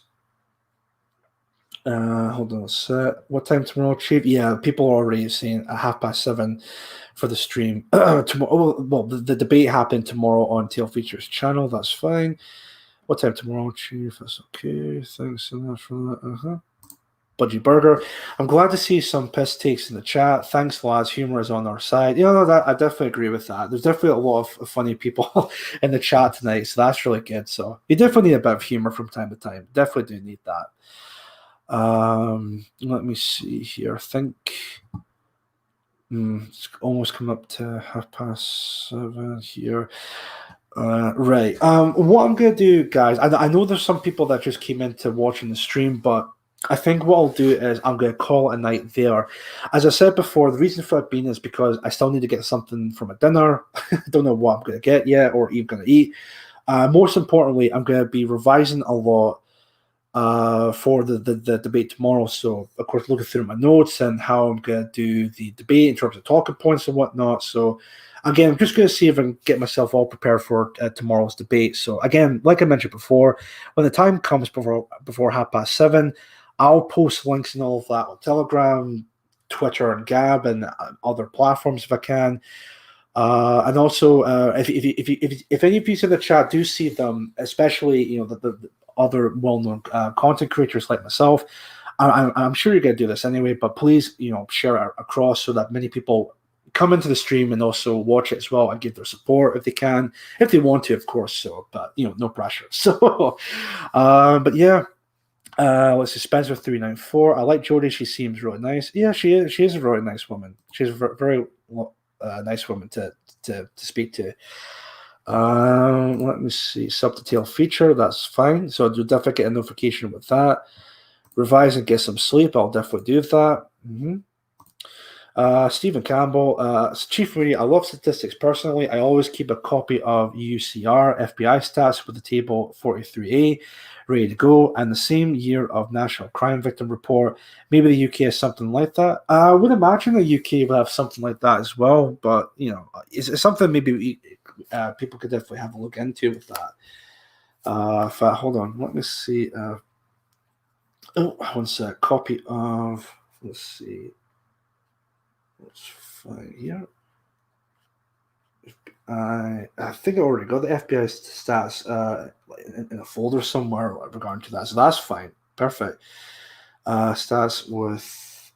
Hold on a sec. What time tomorrow, Chief? Yeah, people are already saying at 7:30 for the stream. Tomorrow, well, the debate happened tomorrow on Tail Features channel. That's fine. What time tomorrow, Chief? That's okay. Thanks so much for that. Budgie Burger. I'm glad to see some piss takes in the chat. Thanks, lads. Humor is on our side. That I definitely agree with that. There's definitely a lot of funny people in the chat tonight, so that's really good. So you definitely need a bit of humor from time to time. Definitely do need that. Let me see here. I think it's almost come up to 7:30 here. Right. What I'm gonna do, guys, I know there's some people that just came into watching the stream, but I think what I'll do is I'm gonna call it a night there. As I said before, the reason for it being is because I still need to get something for my dinner. I don't know what I'm gonna get yet or even gonna eat. Most importantly, I'm going to be revising a lot for the debate tomorrow. So, of course, looking through my notes and how I'm going to do the debate in terms of talking points and whatnot. So, again, I'm just going to see if I can get myself all prepared for tomorrow's debate. So, again, like I mentioned before, when the time comes before 7:30, I'll post links and all of that on Telegram, Twitter, and Gab, and other platforms if I can. And also, if any of you in the chat do see them, especially the other well-known content creators like myself, I'm sure you're going to do this anyway. But please, share it across so that many people come into the stream and also watch it as well and give their support if they can, if they want to, of course. So, but no pressure. So, but yeah. Let's see, Spencer 394. I like Jodie. She seems really nice. Yeah, she is. She is a really nice woman. She's a very nice woman to speak to. Let me see. Subtitle feature. That's fine. So I'll definitely get a notification with that. Revise and get some sleep. I'll definitely do that. Stephen Campbell, Chief Moody, I love statistics personally. I always keep a copy of UCR FBI stats with the table 43A ready to go, and the same year of National Crime Victim Report. Maybe the UK has something like that. I would imagine the UK will have something like that as well, but it's something maybe people could definitely have a look into with that. Hold on, let me see. One sec. Copy of. Let's see. Let's find here. I think I already got the FBI stats in a folder somewhere regarding to that, so that's fine. Perfect. Stats with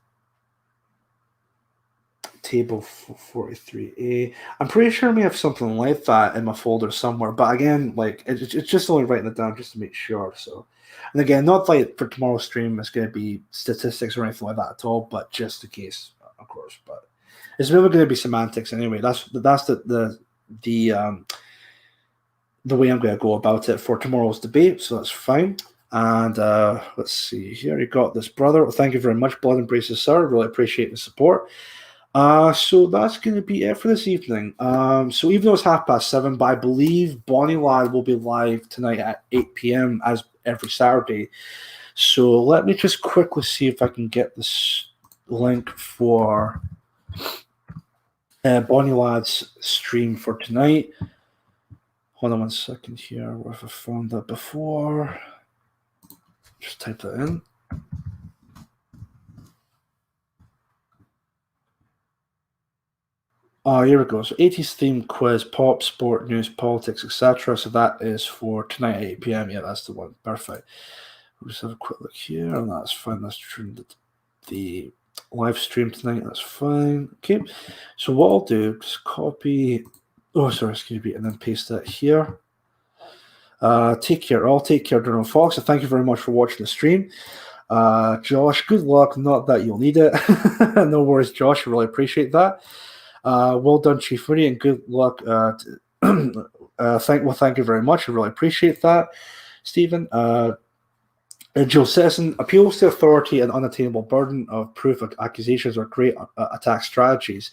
table 43A. I'm pretty sure I may have something like that in my folder somewhere, but again, it's just only writing it down just to make sure. So, and again, not like for tomorrow's stream, it's going to be statistics or anything like that at all, but just in case, of course. But it's really going to be semantics anyway. That's the way I'm going to go about it for tomorrow's debate, so that's fine. And let's see here. You got this, brother. Well, thank you very much, Blood and Braces, sir. Really appreciate the support. So that's going to be it for this evening. So even though it's 7:30, but I believe Bonnie Lad will be live tonight at 8 p.m. as every Saturday. So let me just quickly see if I can get this link for Bonnie Lad's stream for tonight. Hold on one second here. Where have I found that before? Just type that in. Oh, here we go. So 80s themed quiz, pop, sport, news, politics, etc. So that is for tonight at 8 p.m. Yeah, that's the one. Perfect. We'll just have a quick look here, and that's fine. That's the live stream tonight. That's fine. Okay. So what I'll do, just copy. Oh, sorry, excuse me, and then paste that here. Take care. I'll take care, Donald Fox. And thank you very much for watching the stream. Josh, good luck. Not that you'll need it. No worries, Josh. I really appreciate that. Well done, Chief Moody, and good luck. Thank you very much. I really appreciate that, Stephen. Joe Citizen, appeals to authority and unattainable burden of proof accusations are great attack strategies.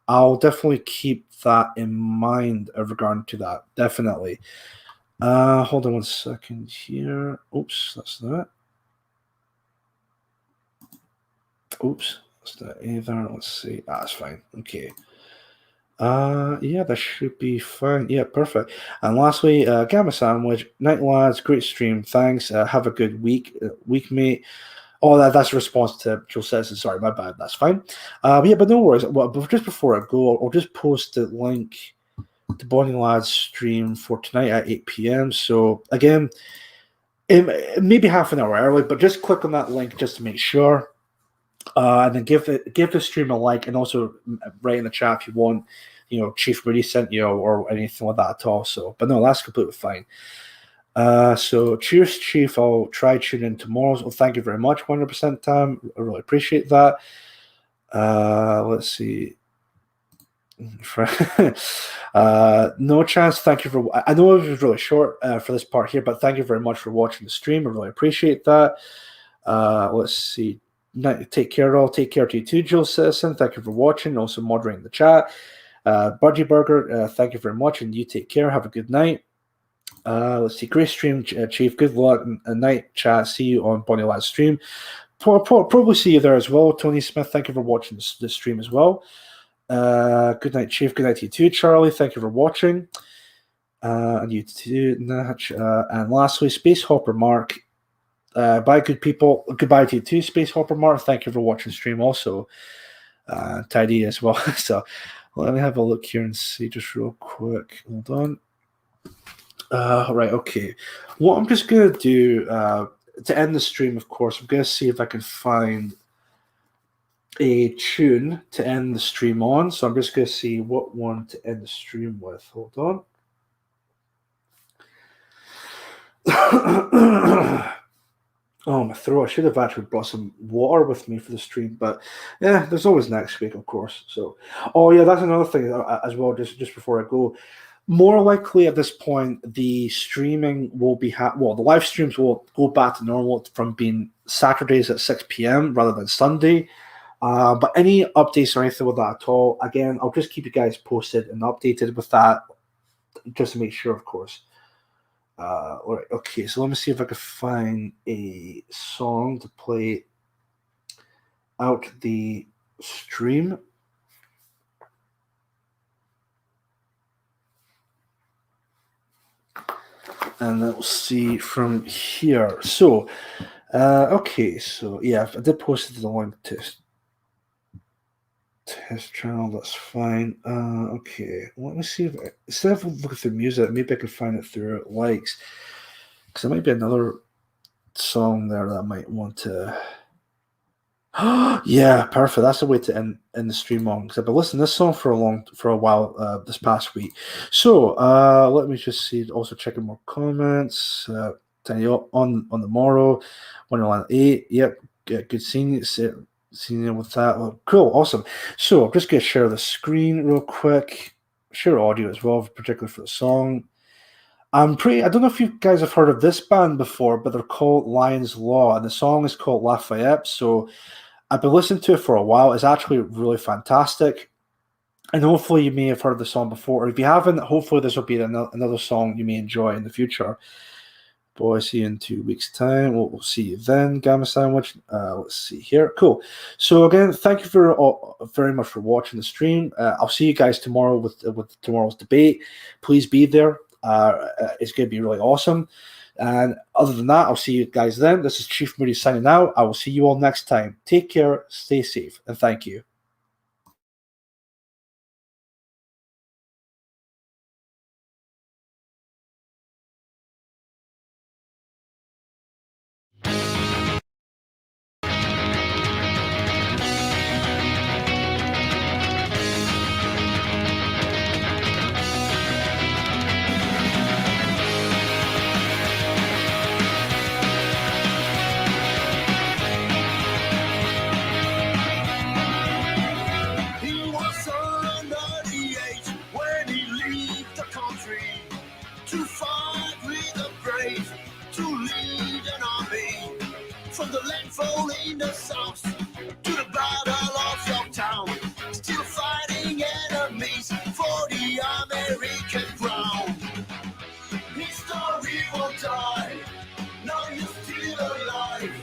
I'll definitely keep that in mind regarding to that. Definitely. Hold on one second here. Oops, that's that. Oops, that's that either. Let's see. That's fine. Okay. Yeah, that should be fine. Yeah, perfect. And lastly, Gamma Sandwich, night lads, great stream. Thanks. Have a good week, mate. Oh, that's a response to Joe Citizen. Sorry, my bad. That's fine. But no worries. Well, just before I go, I'll just post the link to Bonnie Lad's stream for tonight at 8 p.m. So again, maybe half an hour early, but just click on that link just to make sure. And then give the stream a like, and also write in the chat if you want, Chief Moody sent you or anything like that at all. So, but no, that's completely fine. So cheers, Chief. I'll try tune in tomorrow. So thank you very much, 100% time. I really appreciate that. Let's see. No chance. Thank you for. I know it was really short for this part here, but thank you very much for watching the stream. I really appreciate that. Let's see. Take care, all. Take care to you too, Joe Citizen. Thank you for watching. Also moderating the chat. Budgie Burger, thank you very much, and you take care. Have a good night. Let's see. Great stream, Chief. Good luck and night, chat. See you on Bonnie Lad's stream. Probably see you there as well. Tony Smith, thank you for watching this stream as well. Good night, Chief. Good night to you too, Charlie. Thank you for watching. And you too, Natch. And lastly, Space Hopper Mark. Bye, good people. Goodbye to you too, Space Hopper Mark. Thank you for watching stream also. Tidy as well. So let me have a look here and see just real quick. Hold on. Right, okay. What I'm just going to do to end the stream, of course, I'm going to see if I can find a tune to end the stream on. So I'm just going to see what one to end the stream with. Hold on. Oh, my throat. I should have actually brought some water with me for the stream, but yeah, there's always next week, of course. So, oh yeah, that's another thing as well, just before I go. More likely at this point, the streaming will be, the live streams will go back to normal from being Saturdays at 6 p.m. rather than Sunday. But any updates or anything with that at all, again, I'll just keep you guys posted and updated with that, just to make sure, of course. All right, okay, so let me see if I can find a song to play out the stream. And then we'll see from here. So, okay, so yeah, I did post it to the one test channel, that's fine. Okay, let me see if instead of looking through music, maybe I can find it through likes, because there might be another song there that I might want to. Yeah, perfect. That's the way to end the stream on, because I've been listening to this song for a while this past week. So let me just see. Also checking more comments. On the morrow, 108. Yep, good seeing you. Seeing you with that. Well, cool, awesome. So I'm just gonna share the screen real quick. Share audio as well, particularly for the song. I don't know if you guys have heard of this band before, but they're called Lion's Law, and the song is called Lafayette. So I've been listening to it for a while. It's actually really fantastic. And hopefully you may have heard the song before. Or if you haven't, hopefully this will be another song you may enjoy in the future. Boy, see you in 2 weeks' time. We'll see you then, Gamma Sandwich. Let's see here. Cool. So again, thank you very much for watching the stream. I'll see you guys tomorrow with tomorrow's debate. Please be there. It's going to be really awesome. And other than that, I'll see you guys then. This is Chief Moody signing out. I will see you all next time. Take care, stay safe, and thank you. He was under the age when he left the country to fight with the brave, to lead an army from the landfall in the south to the battle of Yorktown, still fighting enemies for the American crown. His story won't die, now you're still alive,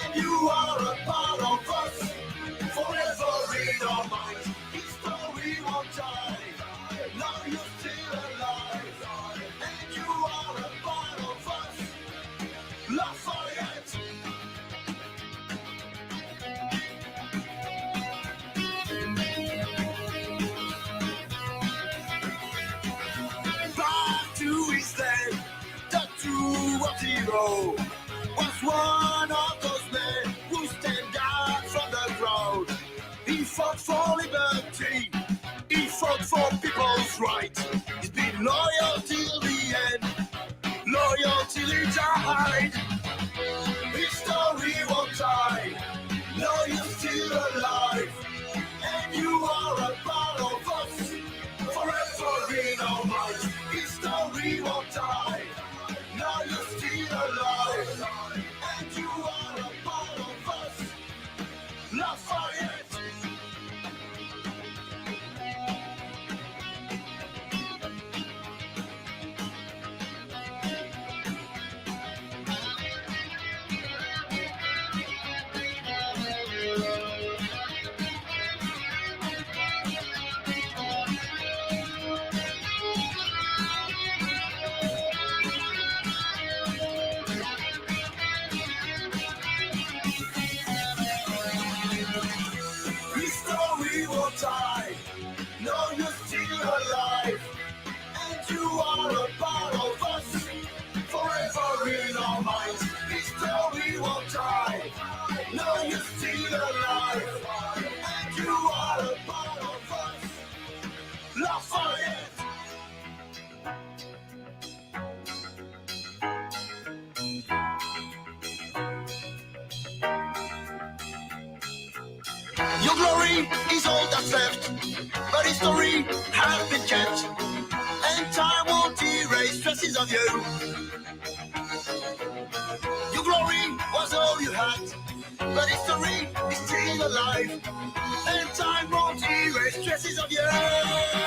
and you are a part of us, forever in our minds. His story won't die, now you're still alive, and you are a part of us, Lafayette. Back to his land, that true of hero was one of those men who stand out from the crowd. He fought for liberty, he fought for people's rights. He's been loyal till the end, loyal till he died. His story won't die, no, you're still alive, and you are a part of us, forever in our minds. His story won't die, now you're still alive, and you are a part of us, Lafayette. you won't die. No, you're still alive. And you are a part of us. Lafayette. Your glory is all that's left, but history has been kept, and time won't erase traces of you. Your glory was all you had, but history is still alive, and time won't erase traces of you.